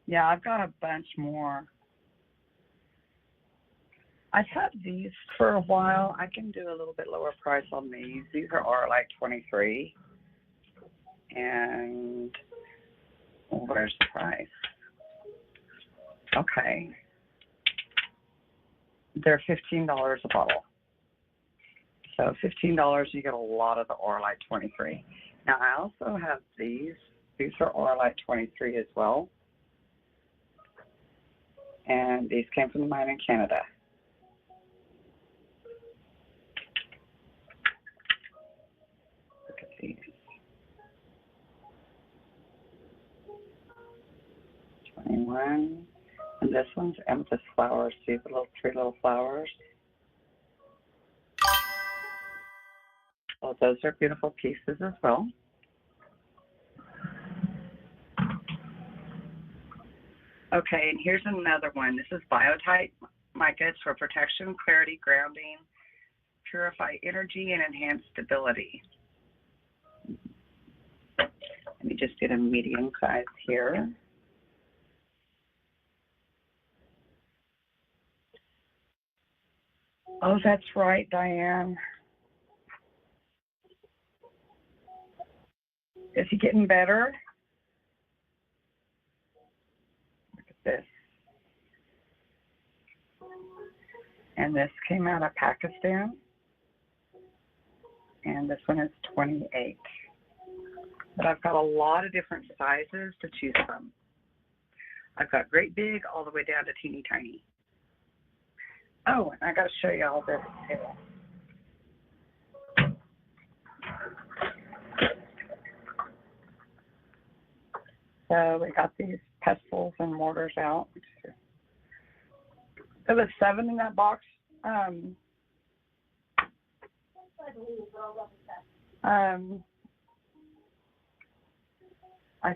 Yeah, I've got a bunch more. I've had these for a while. I can do a little bit lower price on these. These are like 23. And where's the price? Okay. They're $15 a bottle. So $15, you get a lot of the Orlite 23. Now, I also have these. These are Orlite 23 as well. And these came from the mine in Canada. Look at these. 21. And this one's amethyst flowers. See the three little flowers? Well, those are beautiful pieces as well. Okay, and here's another one. This is Biotite mica. It's for protection, clarity, grounding, purify energy, and enhance stability. Let me just get a medium size here. Oh, that's right, Diane. Is he getting better? Look at this. And this came out of Pakistan. And this one is 28. But I've got a lot of different sizes to choose from. I've got great big all the way down to teeny tiny. Oh, and I got to show you all this too. So we got these pestles and mortars out. There was 7 in that box. I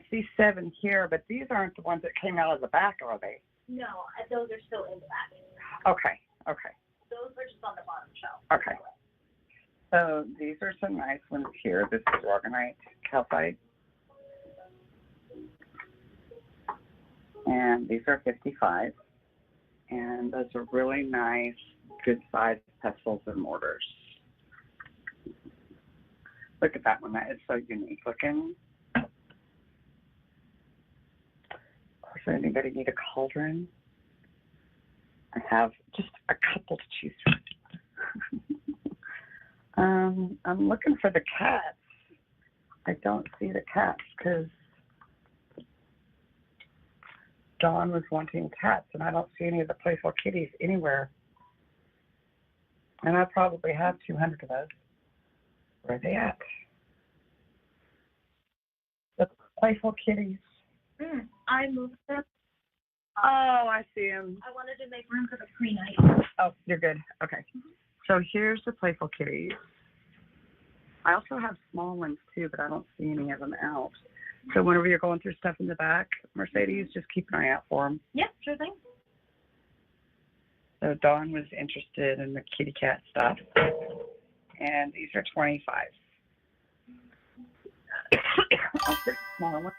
see 7 here, but these aren't the ones that came out of the back, are they? No, those are still in the back. Okay, okay. Those are just on the bottom shelf. Okay. So these are some nice ones here. This is organite calcite. And these are 55. And those are really nice, good sized pestles and mortars. Look at that one. That is so unique looking. Does anybody need a cauldron? I have just a couple to choose from. I'm looking for the cats. I don't see the cats because Dawn was wanting cats, and I don't see any of the playful kitties anywhere. And I probably have 200 of those. Where are they at? The playful kitties. I moved them. Oh, I see them. I wanted to make room for the pre-night. Oh, you're good. Okay. So here's the playful kitties. I also have small ones too, but I don't see any of them out. So whenever you're going through stuff in the back, Mercedes, just keep an eye out for them. Yeah, sure thing. So Dawn was interested in the kitty cat stuff, and these are 25. I'll put smaller one.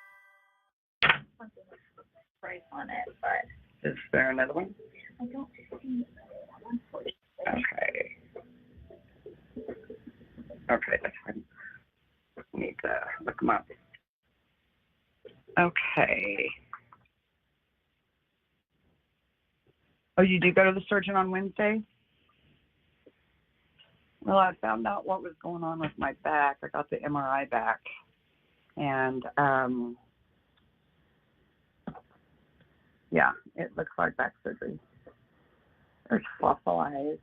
Price on it, but Is there another one? I don't see that one for you. Okay. Okay, that's fine. Need to look them up. Okay. Oh, you do go to the surgeon on Wednesday? Well, I found out what was going on with my back. I got the MRI back. And, yeah, it looks like back surgery. There's fossilized.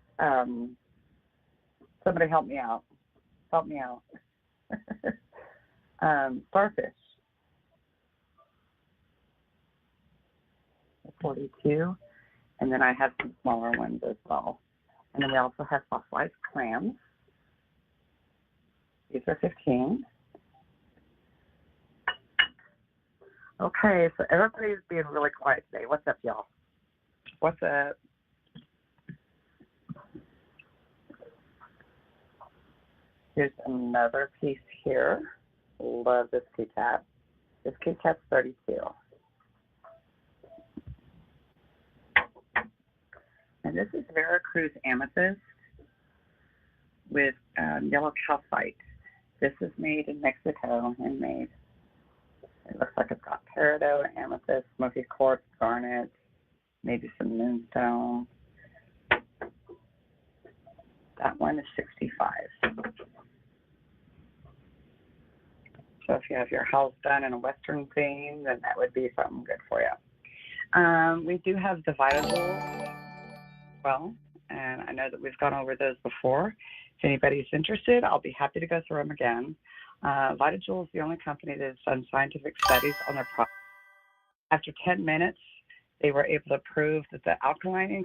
Somebody help me out. Help me out. Starfish. 42. And then I have some smaller ones as well. And then we also have fossilized clams. These are 15. Okay, so everybody's being really quiet today. What's up, y'all? What's up? Here's another piece here. Love this kitty cat. This kitty cat's 32. And this is Veracruz amethyst with yellow calcite. This is made in Mexico, handmade. It looks like it's got peridot, amethyst, smoky quartz, garnet, maybe some moonstone. That one is 65. So if you have your house done in a Western theme, then that would be something good for you. We do have the Vitables. Well, and I know that we've gone over those before. If anybody's interested, I'll be happy to go through them again. VitaJewel is the only company that has done scientific studies on their product. After 10 minutes, they were able to prove that the alkaline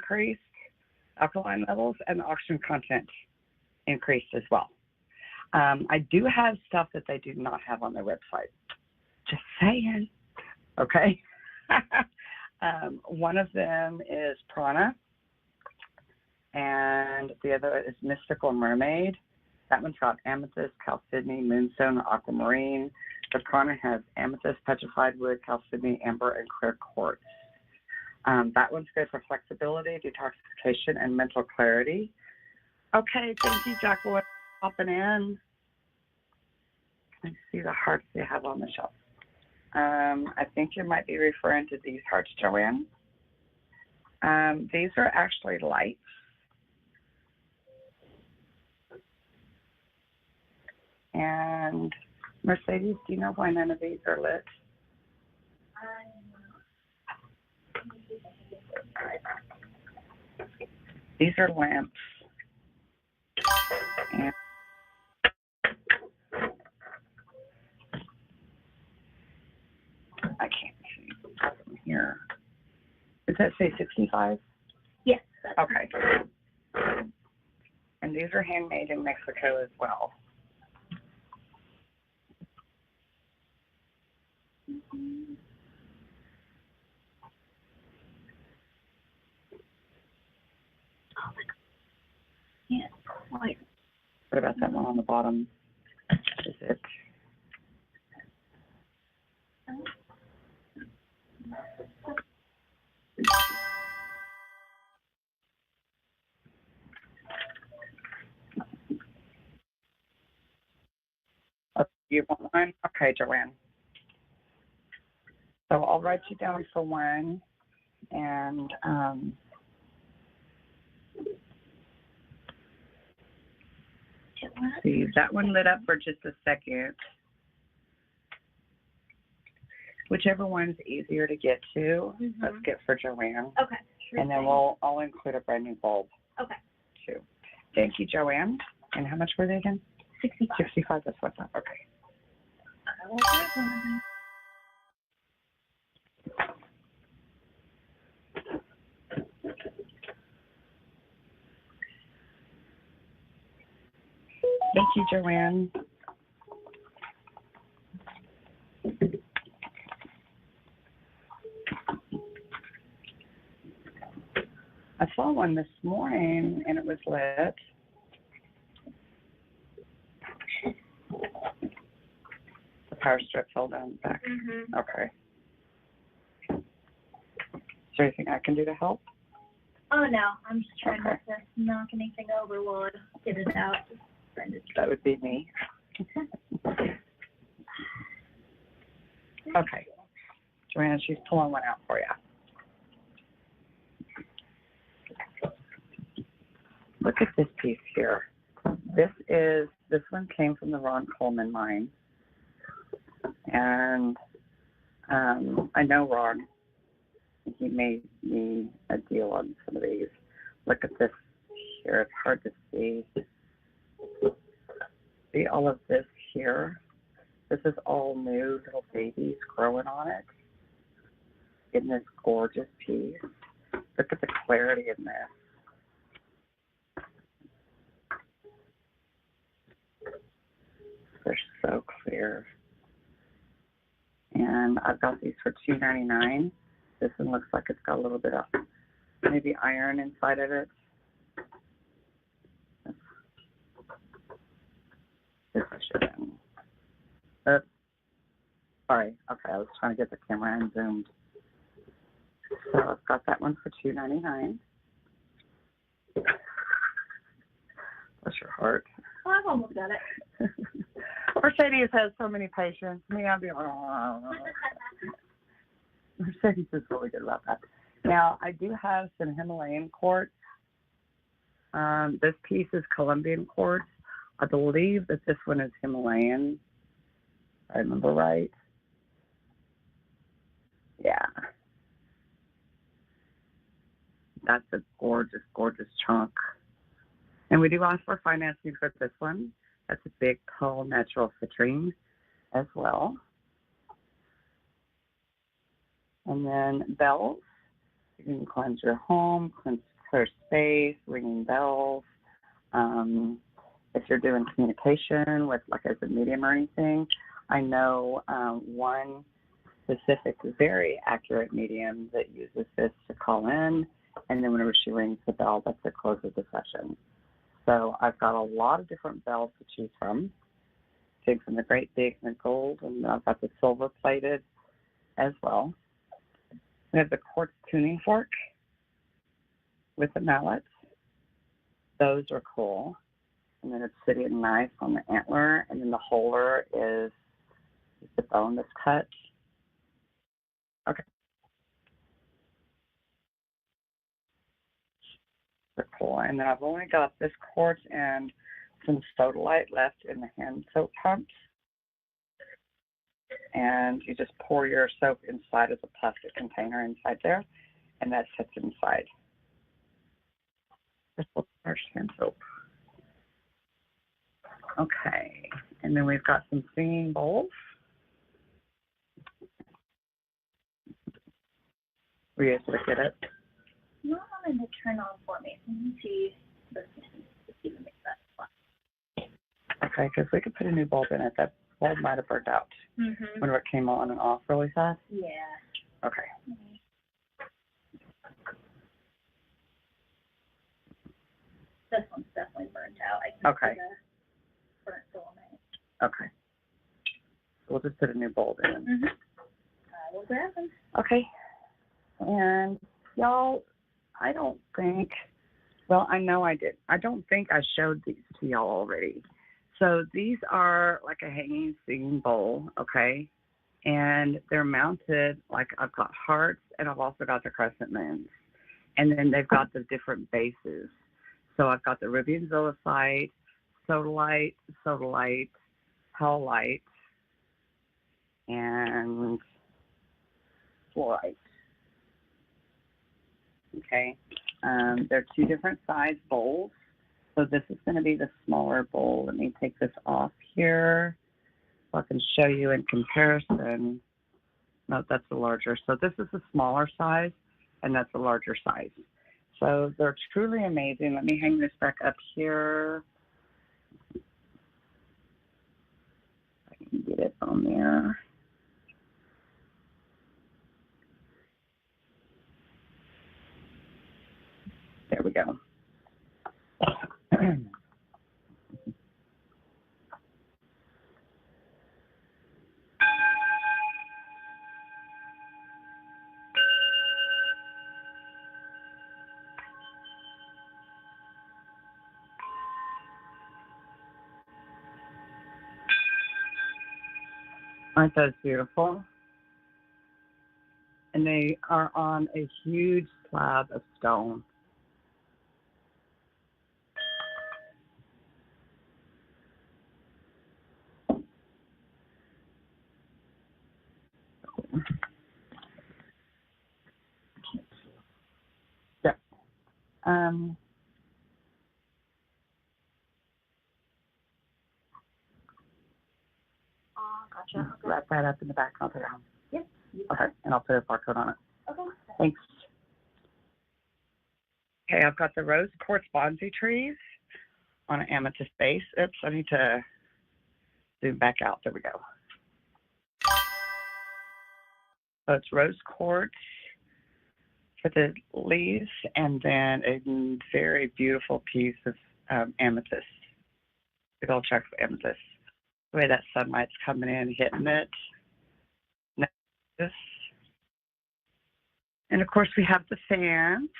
levels, and the oxygen content increased as well. I do have stuff that they do not have on their website. Just saying. Okay. One of them is Prana, and the other is Mystical Mermaid. That one's got amethyst, chalcedony, moonstone, aquamarine. The Prana has amethyst, petrified wood, chalcedony, amber, and clear quartz. That one's good for flexibility, detoxification, and mental clarity. Okay, thank you, Jacqueline, for popping in. Let me see the hearts they have on the shelf. I think you might be referring to these hearts, Joanne. These are actually lights. And Mercedes, do you know why none of these are lit? These are lamps. And I can't see from here. Does that say 65? Yes. Okay. And these are handmade in Mexico as well. Yeah, quite. What about that one on the bottom? Is it? Oh, you want one? Okay, Joanne. So I'll write you down for one, and see, that one lit up for just a second. Whichever one's easier to get to, let's get for Joanne. Okay. Sure And then thing. I'll include a brand new bulb Okay. too. Thank you, Joanne. And how much were they again? 65. 65, that's what's up. Okay. I will get one. Thank you, Joanne. I saw one this morning and it was lit. The power strip fell down back. Mm-hmm. Okay. Is there anything I can do to help? Oh, no, I'm just trying Okay. not to knock anything over while I get it out. That would be me. Okay. Joanna, she's pulling one out for you. Look at this piece here. This one came from the Ron Coleman mine. And I know Ron. He made me a deal on some of these. Look at this here. It's hard to see. See all of this here? This is all new little babies growing on it in this gorgeous piece. Look at the clarity in this. They're so clear. And I've got these for $2.99. This one looks like it's got a little bit of maybe iron inside of it. This I should have. Sorry. Okay, I was trying to get the camera in zoomed. So I've got that one for $2.99. Bless your heart. Well, I've almost got it. Mercedes has so many patients. Me, I'd be like, oh. Mercedes is really good about that. Now, I do have some Himalayan quartz. This piece is Colombian quartz. I believe that this one is Himalayan. If I remember right. Yeah. That's a gorgeous, gorgeous chunk. And we do offer financing for this one. That's a big, tall, natural citrine as well. And then bells. You can cleanse your home, clear space, ringing bells. If you're doing communication with, like, as a medium or anything, I know one specific, very accurate medium that uses this to call in, and then whenever she rings the bell, that's the close of the session. So I've got a lot of different bells to choose from. Take from the great big and the gold, and I've got the silver plated as well. We have the quartz tuning fork with the mallet. Those are cool. And then it's sitting nice on the antler, and then the holder is the bone that's cut. Okay. They're cool. And then I've only got this quartz and some sodalite left in the hand soap pumps. And you just pour your soap inside of the plastic container inside there, and that sits inside. This will harsh hand soap. Okay, and then we've got some singing bowls. Were you able to get it? Not wanting to turn on for me. Let me see if you can make that fun. Okay, because we could put a new bulb in it. That bulb might have burned out Mm-hmm. whenever it came on and off really fast. Yeah. Okay. This one's definitely burnt out. I can Okay. see the burnt filament. Okay. So we'll just put a new bulb in. Mm-hmm. I will grab them. Okay. And y'all, I don't think, well, I know I did. I don't think I showed these to y'all already. So these are like a hanging singing bowl, okay? And they're mounted, like I've got hearts and I've also got the crescent moons. And then they've got the different bases. So I've got the ruby and zoisite, sodalite, howlite, and fluorite. Okay, they're two different size bowls. So this is going to be the smaller bowl. Let me take this off here so I can show you in comparison. No, that's the larger. So this is the smaller size, and that's the larger size. So they're truly amazing. Let me hang this back up here. I can get it on there. go. Aren't those beautiful? And they are on a huge slab of stone. Yeah. Gotcha. Okay. Wrap that up in the back and I'll put it on. Yep. Okay, and I'll put a barcode on it. Okay. Thanks. Okay, I've got the rose quartz bonsai trees on an amethyst base. Oops, I need to zoom back out. There we go. So it's rose quartz for the leaves, and then a very beautiful piece of amethyst, big old chunk of amethyst. The way that sunlight's coming in, hitting it. This. And of course, we have the fans.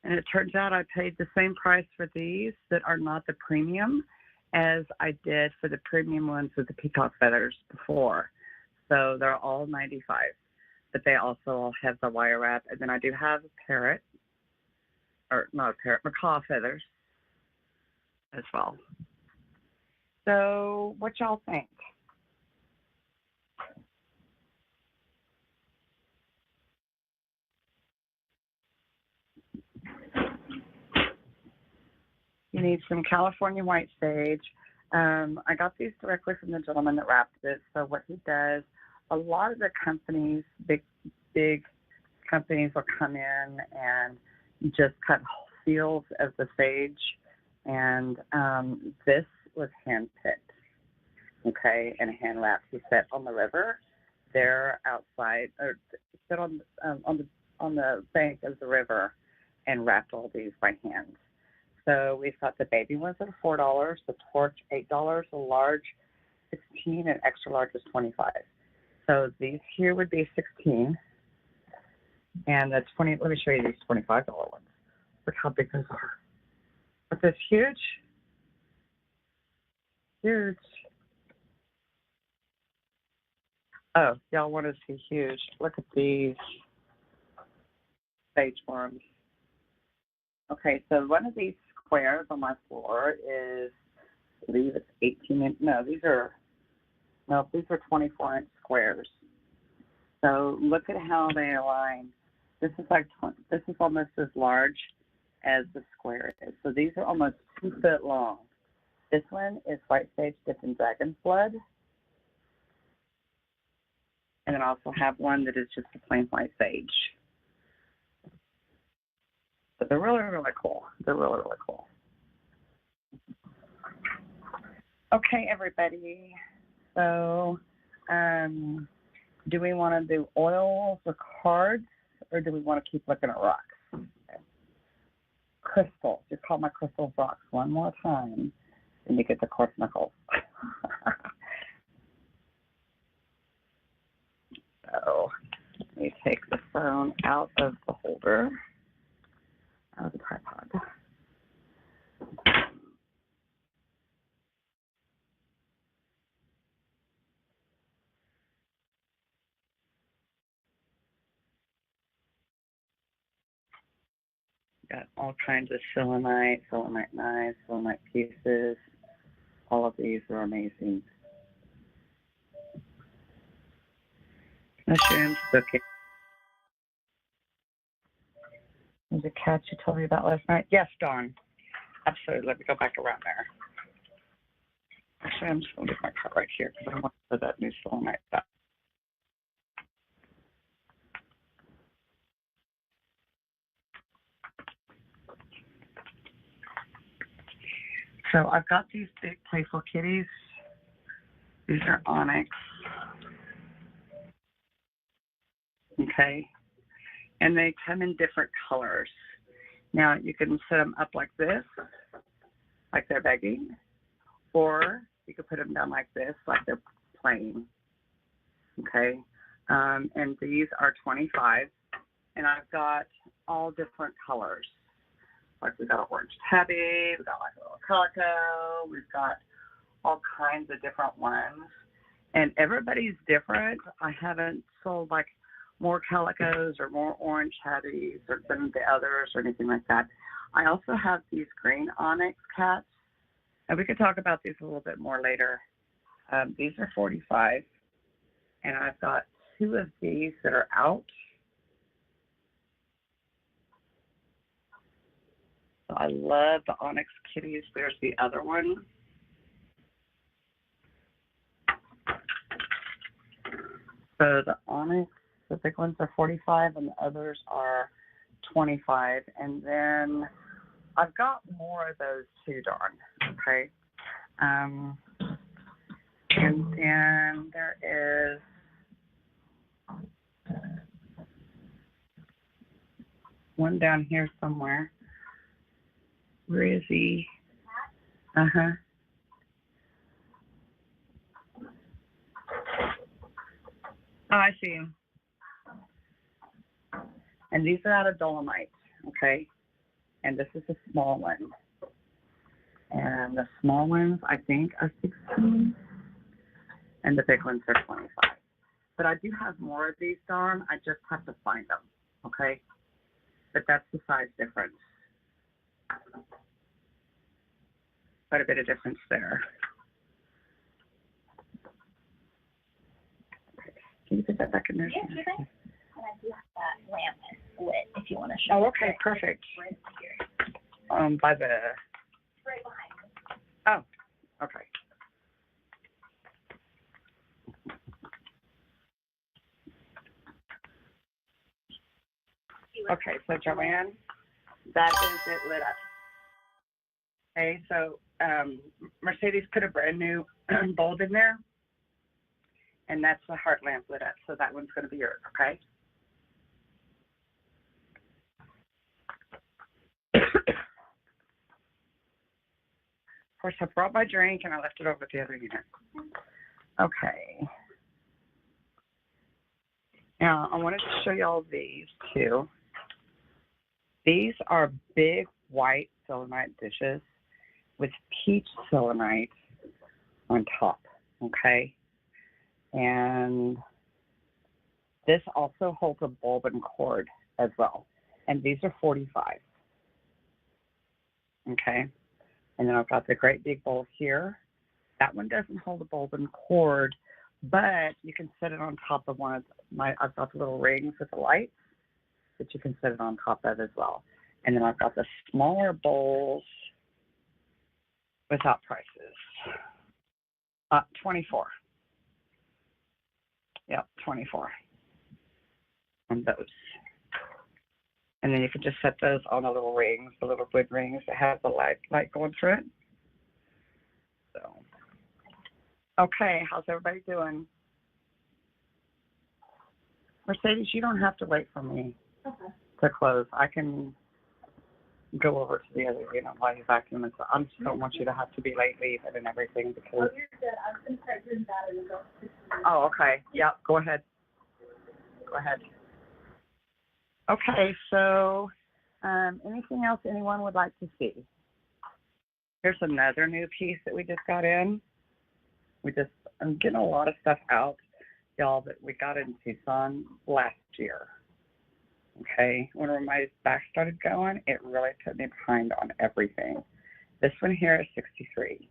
And it turns out I paid the same price for these that are not the premium as I did for the premium ones with the peacock feathers before. So they're all $95, but they also all have the wire wrap. And then I do have a parrot, or not a parrot, macaw feathers as well. So what y'all think? You need some California white sage. I got these directly from the gentleman that wrapped it. So what he does, a lot of the companies, big companies will come in and just cut seals of the sage. And this was hand-picked, okay, and hand-wrapped. He set on the river. They're outside, or sit on the bank of the river and wrapped all these by hand. So we've got the baby ones at $4, the torch $8, the large 16, and extra large is 25. So these here would be 16, and that's 20. Let me show you these $25 ones. Look how big those are. But this huge, huge. Oh, y'all want to see huge? Look at these sage worms. Okay, so one of these squares on my floor is, I believe it's 18 inch. No, these are 24-inch squares. So look at how they align. This is almost as large as the square is. So these are almost 2 foot long. This one is white sage dipped in dragon's blood. And then I also have one that is just a plain white sage. But they're really, really cool. They're really, really cool. Okay, everybody. So, do we want to do oils or cards, or do we want to keep looking at rocks? Okay. Crystals. You call my crystals rocks one more time, and you get the quartz knuckles. So, let me take the phone out of the holder. Out of the tripod. Got all kinds of selenite knives, selenite pieces. All of these are amazing. Mushrooms, cooking. There's a cat you told me about last night. Yes, Dawn. Absolutely. Let me go back around there. Actually, I'm just going to leave my car right here because I want to put that new selenite stuff. So I've got these big playful kitties. These are onyx. Okay. And they come in different colors. Now, you can set them up like this, like they're begging, or you could put them down like this, like they're plain. Okay? And these are 25, and I've got all different colors. Like we've got an orange tabby, we've got like a little calico, we've got all kinds of different ones. And everybody's different. I haven't sold like more calicos or more orange tabbies or than the others or anything like that. I also have these green onyx cats, and we could talk about these a little bit more later. These are 45, and I've got 2 of these that are out. So I love the onyx kitties. There's the other one. So the onyx, the big ones are 45, and the others are 25. And then I've got more of those too, Dawn. Okay. And then there is one down here somewhere. Where is he? Uh-huh. Oh, I see him. And these are out of dolomite, okay? And this is a small one. And the small ones, I think, are 16. And the big ones are 25. But I do have more of these, Dawn. I just have to find them, okay? But that's the size difference. Quite a bit of difference there. Can you put that back in there? Yeah, sure thing. And I do have that lamp lit if you want to show. Oh, okay, perfect. Right here. By the. Right behind me. Oh, okay. Okay, so Joanne, that is it lit up. Okay, so Mercedes put a brand new bulb in there, and that's the heart lamp lit up. So that one's going to be yours, okay? Of course, I brought my drink and I left it over at the other unit. Okay. Now, I wanted to show y'all these two. These are big white selenite dishes with peach selenite on top, okay? And this also holds a bulb and cord as well. And these are 45, okay? And then I've got the great big bowl here. That one doesn't hold a bulb and cord, but you can set it on top of one of I've got the little rings with the lights that you can set it on top of as well. And then I've got the smaller bowls without prices. 24. Yep, 24 on those. And then you can just set those on the little rings, the little wood rings that have the light going through it. So, okay, how's everybody doing? Mercedes, you don't have to wait for me to close. I can go over to the other unit while you vacuum. And so I just don't want you to have to be late leaving and everything because. Oh, you're good. I'm going to start doing batteries. Oh, okay. Yep, go ahead. Go ahead. Okay, so anything else anyone would like to see? Here's another new piece that we just got in. I'm getting a lot of stuff out, y'all, that we got in Tucson last year. Okay, when my back started going, it really put me behind on everything. This one here is 63,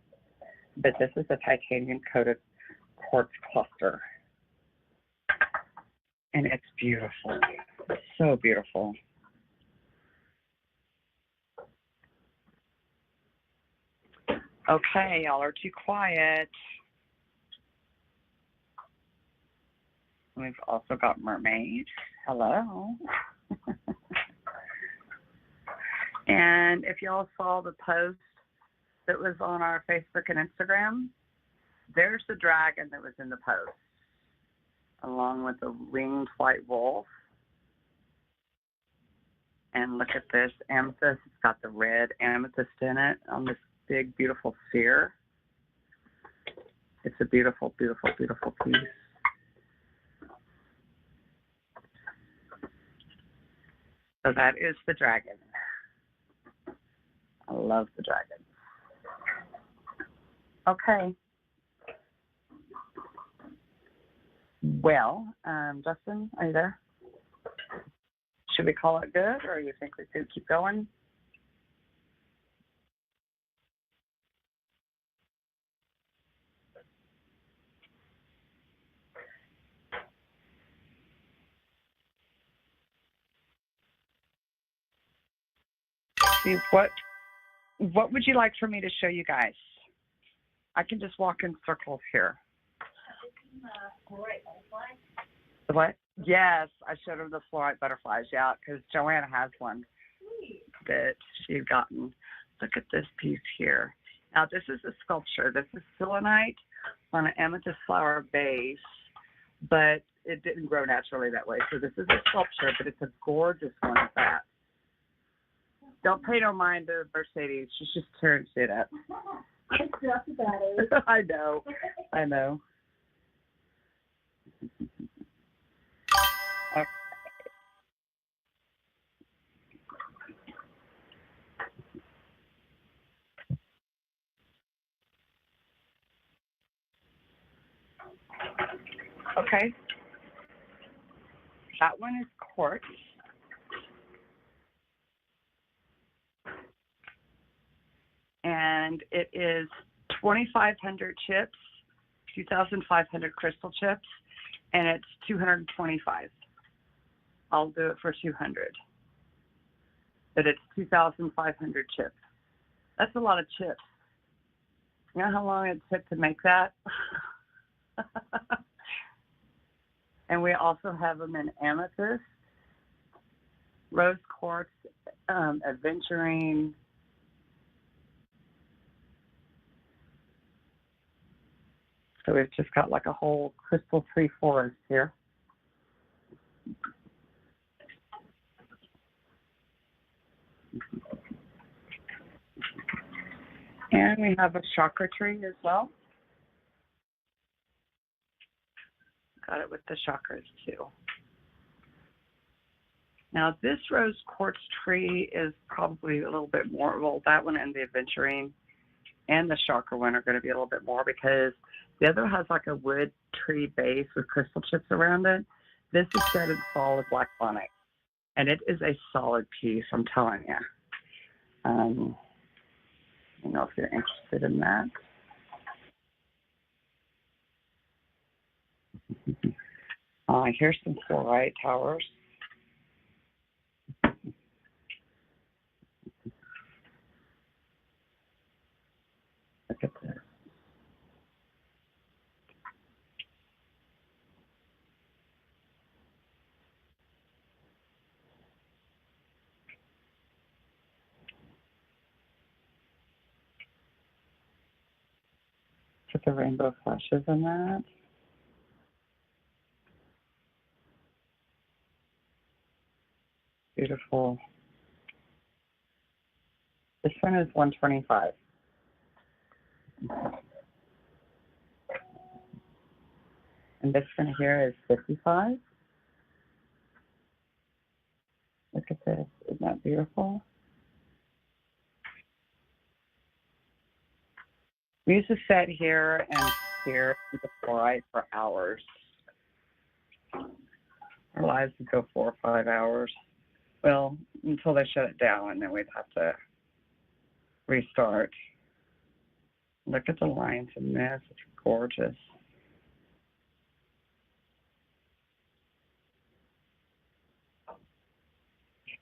but this is a titanium coated quartz cluster. And it's beautiful. It's so beautiful. Okay, y'all are too quiet. We've also got mermaids. Hello. And if y'all saw the post that was on our Facebook and Instagram, there's the dragon that was in the post, along with the winged white wolf. And look at this amethyst. It's got the red amethyst in it on this big, beautiful sphere. It's a beautiful, beautiful, beautiful piece. So that is the dragon. I love the dragon. Okay. Well, Justin, are you there? Should we call it good, or you think we could keep going? See, what would you like for me to show you guys? I can just walk in circles here. The what? Yes, I showed her the fluorite butterflies, yeah, because Joanna has one that she'd gotten. Look at this piece here. Now, this is a sculpture. This is selenite on an amethyst flower base, but it didn't grow naturally that way. So this is a sculpture, but it's a gorgeous one at that. Don't pay no mind to Mercedes. She's just tearing shit up. I know. I know. Okay. That one is quartz. And it is 2,500 chips, 2,500 crystal chips, and it's 225. I'll do it for 200. But it's 2,500 chips. That's a lot of chips. You know how long it took to make that? And we also have them in amethyst, rose quartz, aventurine. So we've just got like a whole crystal tree forest here. And we have a chakra tree as well. Got it with the chakras too. Now this rose quartz tree is probably a little bit more, well, that one and the aventurine and the chakra one are going to be a little bit more because the other has like a wood tree base with crystal chips around it. This is set in solid black onyx, and it is a solid piece, I'm telling you. I don't know if you're interested in that. Here's some fluorite towers. Look at this. Put the rainbow flashes in that. Beautiful. This one is 125. And this one here is 55. Look at this. Isn't that beautiful? We used to sit here and stare at the fluorite for hours. Our lives would go 4 or 5 hours. Well, until they shut it down, and then we'd have to restart. Look at the lines in this. It's gorgeous.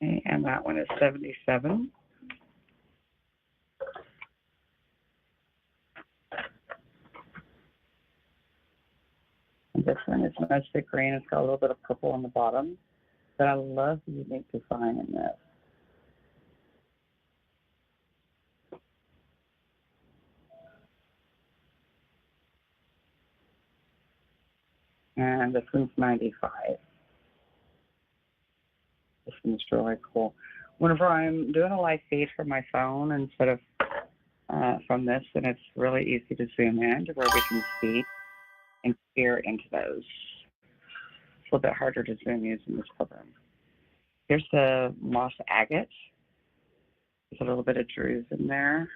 Okay, and that one is 77. And this one is mostly green. It's got a little bit of purple on the bottom. But I love the unique design in this. And this one's 95. This one's really cool. whenever I'm doing a live feed from my phone instead of from this, then it's really easy to zoom in to where we can see and peer into those. It's a little bit harder to zoom using this program. Here's the moss agate. There's a little bit of druze in there.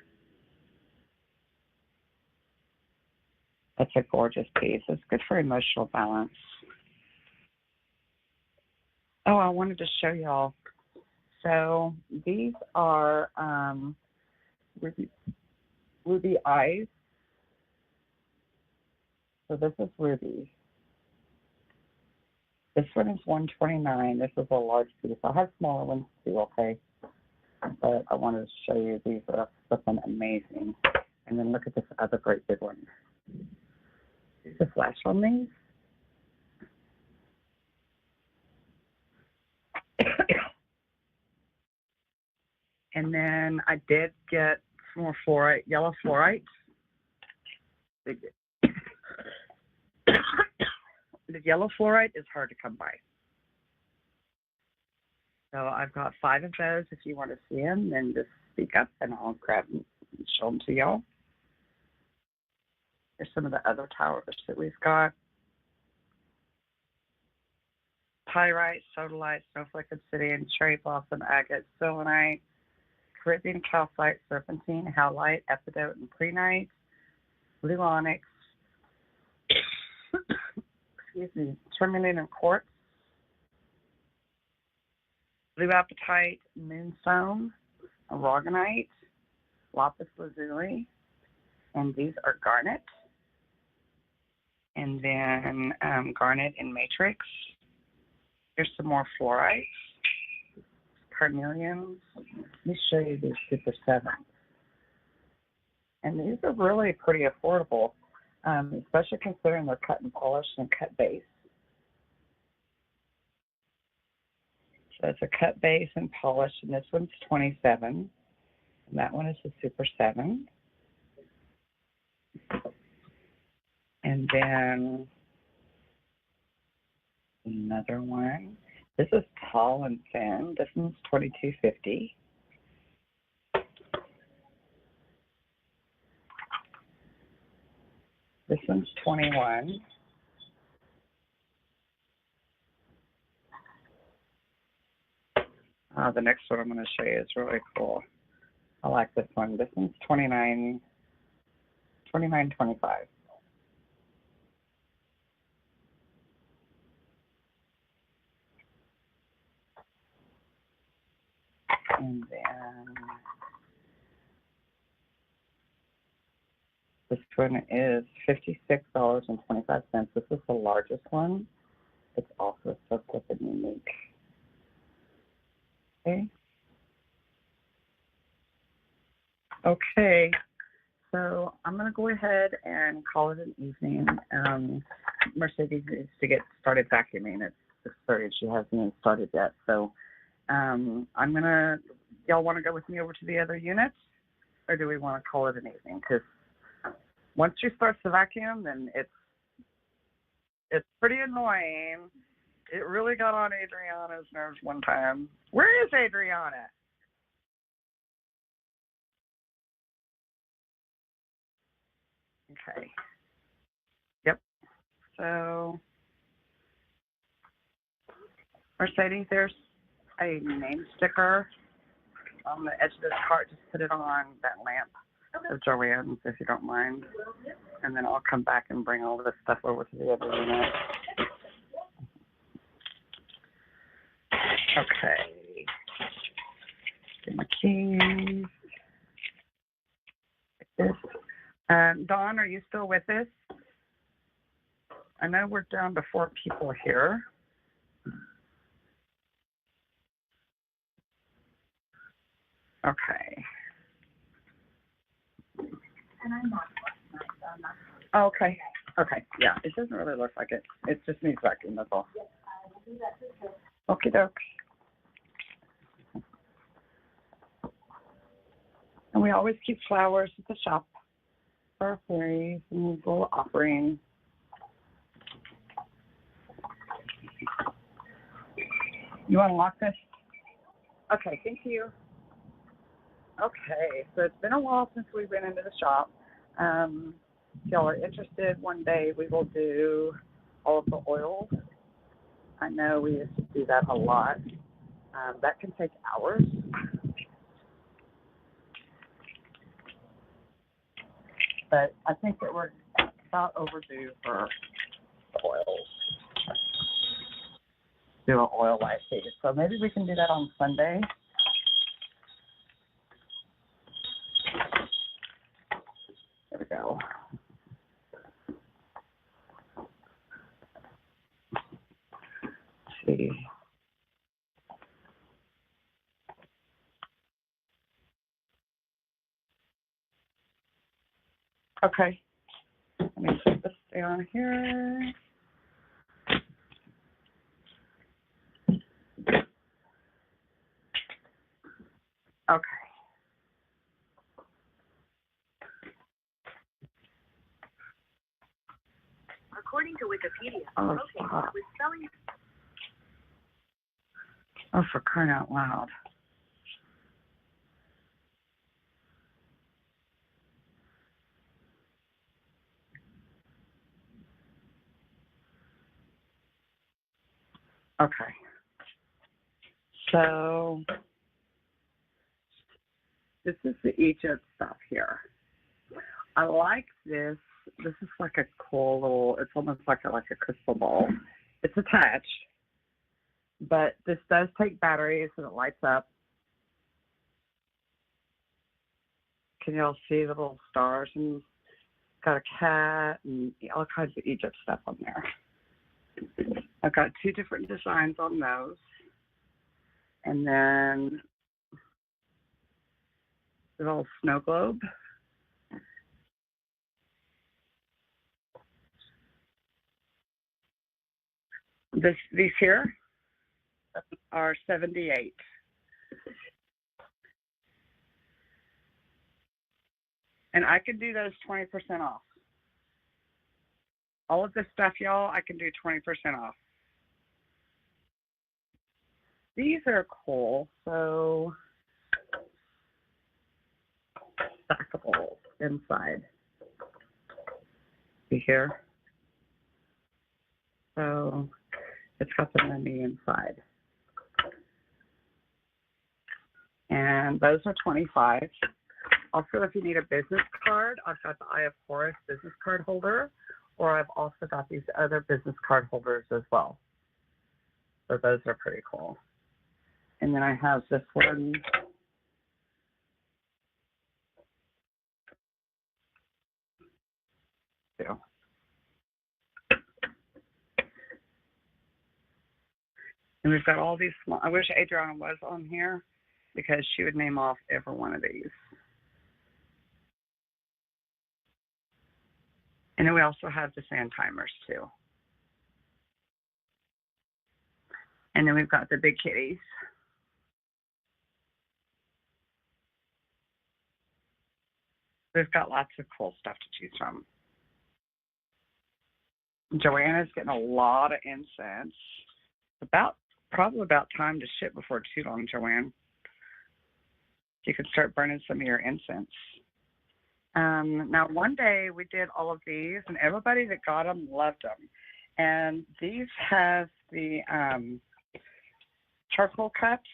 That's a gorgeous piece. It's good for emotional balance. Oh, I wanted to show y'all. So these are ruby eyes. So this is ruby. This one is $129. This is a large piece. I have smaller ones too, okay? But I wanted to show you these are flipping amazing. And then look at this other great big one. Is the flash on these? And then I did get some more fluorite, yellow fluorite. The yellow fluorite is hard to come by. So I've got 5 of those. If you want to see them, then just speak up and I'll grab them and show them to y'all. Here's some of the other towers that we've got. Pyrite, sodalite, snowflake obsidian, cherry blossom, agate, selenite, Caribbean calcite, serpentine, halite, epidote, and prehnite, blue onyx, excuse me, tourmaline and quartz, blue apatite, moonstone, aragonite, lapis lazuli, and these are garnet, and then garnet and matrix. Here's some more fluorites, carnelians. Let me show you these Super 7. And these are really pretty affordable, especially considering they're cut and polished and cut base. So it's a cut base and polished, and this one's $27, and that one is a Super 7. And then another one. This is tall and thin. This one's $22.50. This one's $21. The next one I'm going to show you is really cool. I like this one. This one's $29.25. And then this one is $56.25. This is the largest one. It's also so flippin' unique. Okay. Okay. So I'm going to go ahead and call it an evening. Mercedes needs to get started vacuuming. It's 6:30. She hasn't even started yet. So I'm going to, y'all want to go with me over to the other units? Or do we want to call it an evening? Because once she starts to vacuum, then it's pretty annoying. It really got on Adriana's nerves one time. Where is Adriana? Okay. Yep. So, Mercedes, there's a name sticker on the edge of this cart. Just put it on that lamp of Joanne's, if you don't mind. And then I'll come back and bring all this stuff over to the other unit. Okay. Get my keys. Like this. Dawn, are you still with us? I know we're down to 4 people here. Okay. And I'm not. Okay. Okay. Yeah, it doesn't really look like it. It just needs vacuum, that's all. Yes, I will do that for sure. Okie doke. And we always keep flowers at the shop for our fairies and a little offering. You want to lock this? Okay, thank you. Okay, so it's been a while since we've been into the shop. If y'all are interested, one day we will do all of the oils. I know we used to do that a lot. That can take hours. But I think that we're about overdue for oils. Do an oil light feed. So maybe we can do that on Sunday. There we go. Let's see. Okay. Let me put this down here. Okay. According to Wikipedia, Oh, propane stop. was selling. Oh, for crying out loud. Okay. So this is the Egypt stuff here. I like this. This is like a cool little, it's almost like a crystal ball. It's attached, but this does take batteries and it lights up. Can y'all see the little stars? And it's got a cat and all kinds of Egypt stuff on there. I've got two different designs on those. And then the little snow globe. These here are 78. And I could do those 20% off. All of this stuff, y'all, I can do 20% off. These are cool. So stackable inside. See here? So it's got the menu inside. And those are 25. Also, if you need a business card, I've got the Eye of Horus business card holder, or I've also got these other business card holders as well. So those are pretty cool. And then I have this one. Too. And we've got all these small, I wish Adriana was on here because she would name off every one of these. And then we also have the sand timers too. And then we've got the big kitties. We've got lots of cool stuff to choose from. Joanna's getting a lot of incense. Probably about time to ship before too long, Joanne. You could start burning some of your incense. Now, one day we did all of these, and everybody that got them loved them. And these have the charcoal cups,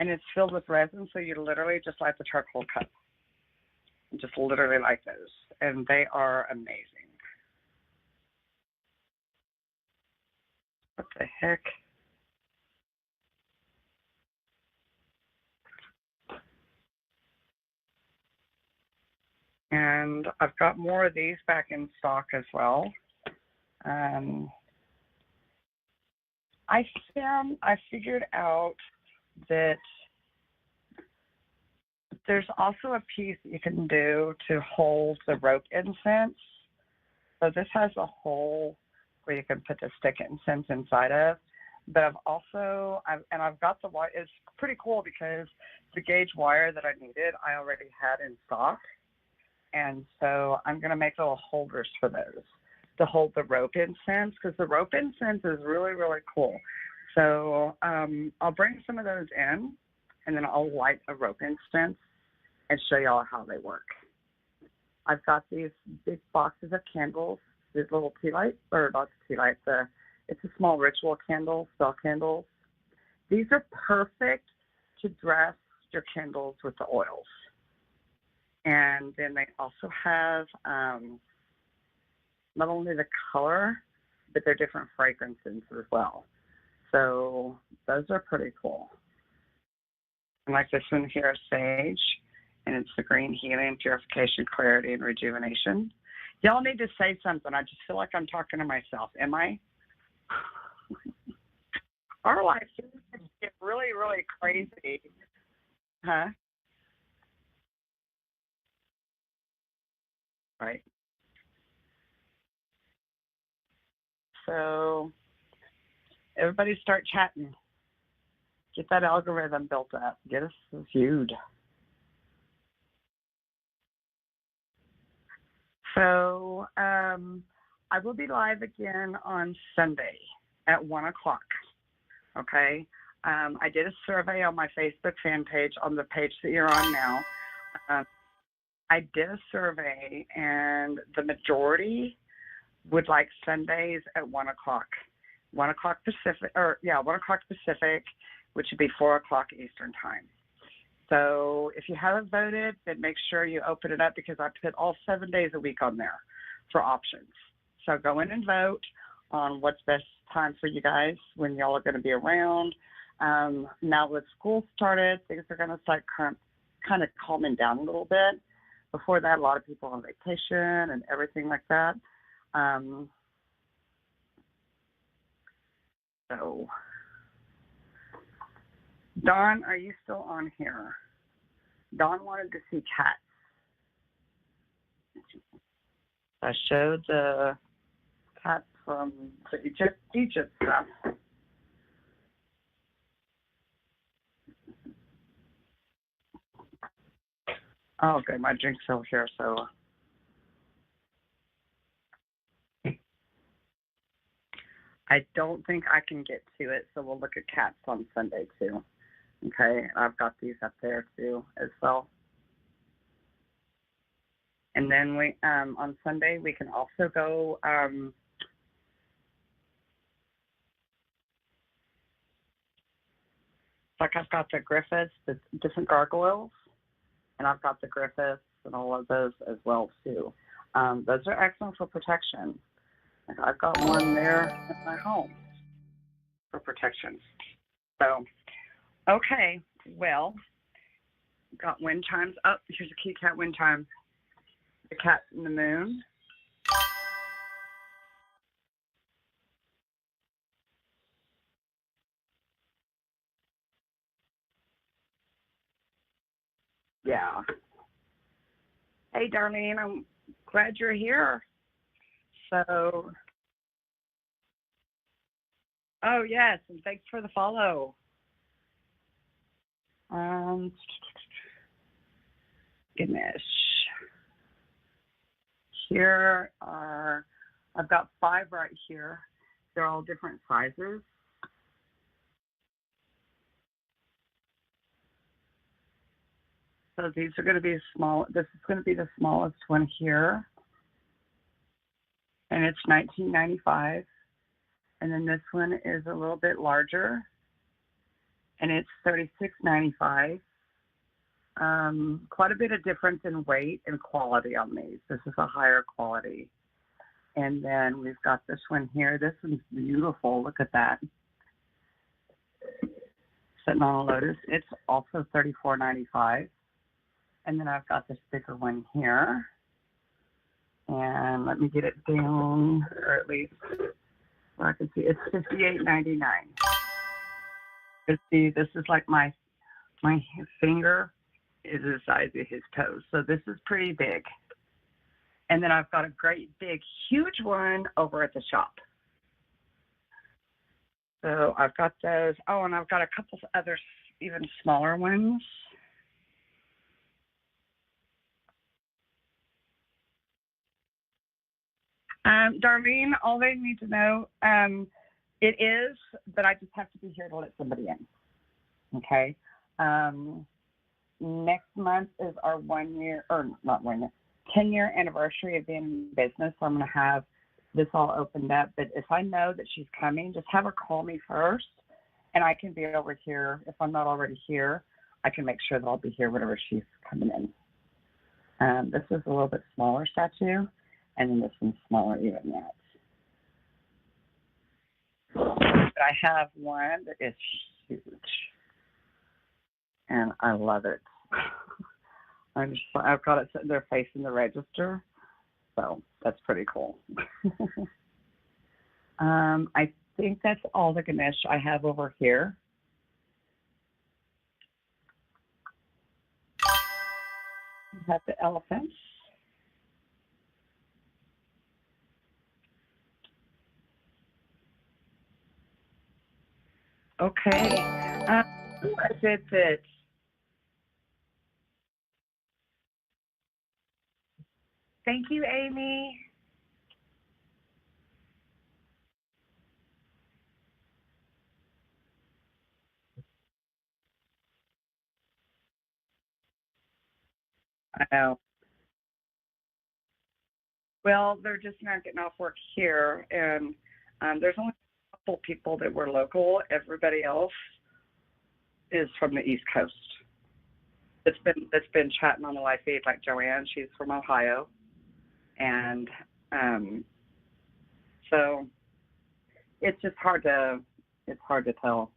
and it's filled with resin, so you literally just light the charcoal cup. Just literally like those, and they are amazing. What the heck? And I've got more of these back in stock as well. I figured out that there's also a piece that you can do to hold the rope incense. So this has a hole where you can put the stick incense inside of. But I've got the wire. It's pretty cool because the gauge wire that I needed, I already had in stock. And so I'm going to make little holders for those to hold the rope incense, because the rope incense is really, really cool. So I'll bring some of those in, and then I'll light a rope instance and show y'all how they work. I've got these big boxes of candles, these little tea lights, or not tea lights, it's a small ritual candle, spell candles. These are perfect to dress your candles with the oils. And then they also have not only the color, but they're different fragrances as well. So those are pretty cool. And like this one here, Sage, and it's the green healing, purification, clarity, and rejuvenation. Y'all need to say something. I just feel like I'm talking to myself. Am I? Our life seems to get really, really crazy. Huh? Right. So everybody start chatting. Get that algorithm built up. Get us viewed. So I will be live again on Sunday at 1 o'clock. Okay. I did a survey on my Facebook fan page, on the page that you're on now. I did a survey, and the majority would like Sundays at 1 o'clock. 1 o'clock Pacific, 1 o'clock Pacific, which would be 4 o'clock Eastern time. So if you haven't voted, then make sure you open it up, because I put all 7 days a week on there for options. So go in and vote on what's best time for you guys when y'all are going to be around. Now with school started, things are going to start kind of calming down a little bit. Before that, a lot of people on vacation and everything like that. So, Dawn, are you still on here? Dawn wanted to see cats. I showed the cats from the Egypt stuff. Oh, okay, my drink's still here, so. I don't think I can get to it, so we'll look at cats on Sunday too. Okay, I've got these up there too as well. And then we on Sunday we can also go like I've got the Griffiths, the different gargoyles, and I've got the Griffiths and all of those as well too. Those are excellent for protection. I've got one there at my home for protection. So, okay, well, got wind chimes. Oh, here's a cute cat wind chime. The cat in the moon. Yeah. Hey, Darlene, I'm glad you're here. So, oh, yes, and thanks for the follow. Goodness. Here are, I've got 5 right here. They're all different sizes. So these are going to be small. This is going to be the smallest one here. And it's $19.95. And then this one is a little bit larger. And it's $36.95. Quite a bit of difference in weight and quality on these. This is a higher quality. And then we've got this one here. This one's beautiful. Look at that. Sitting on a lotus. It's also $34.95. And then I've got this bigger one here. And let me get it down, or at least where I can see. It's $58.99. See, this is like my finger is the size of his toes. So this is pretty big. And then I've got a great big, huge one over at the shop. So I've got those. Oh, and I've got a couple of other even smaller ones. Darlene, all they need to know, It is, but I just have to be here to let somebody in. Okay. Next month is our 10-year anniversary of being in business. So I'm going to have this all opened up. But if I know that she's coming, just have her call me first, and I can be over here. If I'm not already here, I can make sure that I'll be here whenever she's coming in. This is a little bit smaller statue, and then this one's smaller even yet. But I have one that is huge, and I love it. I've got it sitting there facing the register, so that's pretty cool. I think that's all the Ganesh I have over here. We have the elephants. Okay. What is it? Thank you, Amy. I know. Well, they're just not getting off work here, and there's only a couple people that were local. Everybody else is from the East Coast. That's been chatting on the live feed, like Joanne. She's from Ohio, and so it's just hard to tell.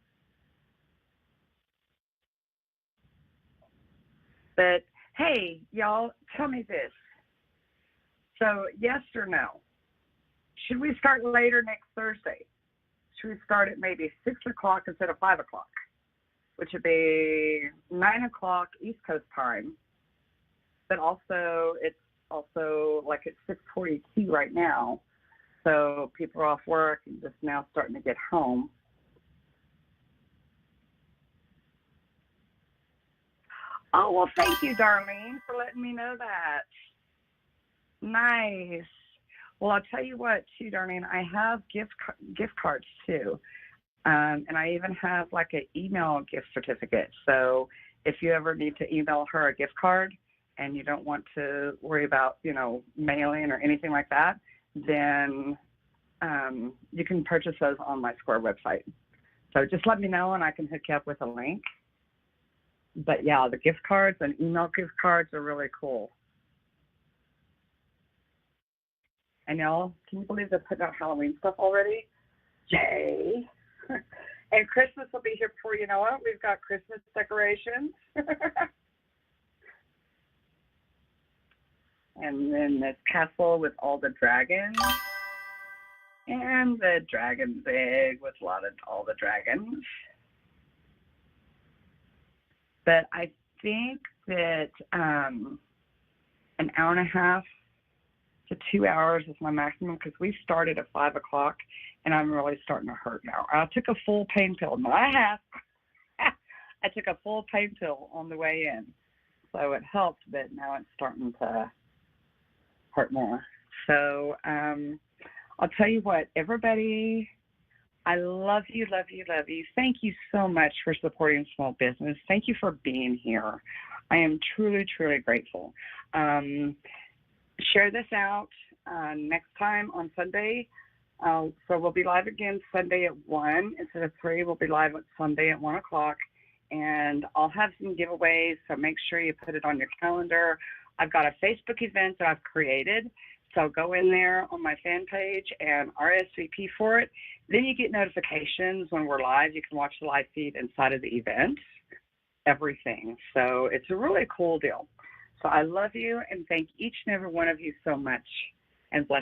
But hey, y'all, tell me this. So yes or no? Should we start later next Thursday? Should we start at maybe 6 o'clock instead of 5 o'clock, which would be 9 o'clock East Coast time? But also, it's also like it's 6:42 right now, so people are off work and just now starting to get home. Oh, well, thank you, Darlene, for letting me know that. Nice. Well, I'll tell you what, too, Darlene, I have gift cards, too. And I even have like an email gift certificate. So if you ever need to email her a gift card and you don't want to worry about, mailing or anything like that, then you can purchase those on my Square website. So just let me know and I can hook you up with a link. But yeah, the gift cards and email gift cards are really cool. And y'all, can you believe they're putting out Halloween stuff already? Yay. And Christmas will be here before you know it. We've got Christmas decorations. And then this castle with all the dragons. And the dragon's egg with all the dragons. But I think that an hour and a half to 2 hours is my maximum because we started at 5 o'clock and I'm really starting to hurt now. I took a full pain pill, not a half. I took a full pain pill on the way in. So it helped, but now it's starting to hurt more. So I'll tell you what, everybody, I love you, love you, love you. Thank you so much for supporting small business. Thank you for being here. I am truly, truly grateful. Share this out next time on Sunday. So we'll be live again Sunday at 1 instead of 3. We'll be live on Sunday at 1 o'clock. And I'll have some giveaways, so make sure you put it on your calendar. I've got a Facebook event that I've created. So go in there on my fan page and RSVP for it. Then you get notifications when we're live. You can watch the live feed inside of the event, everything. So it's a really cool deal. So I love you and thank each and every one of you so much, and bless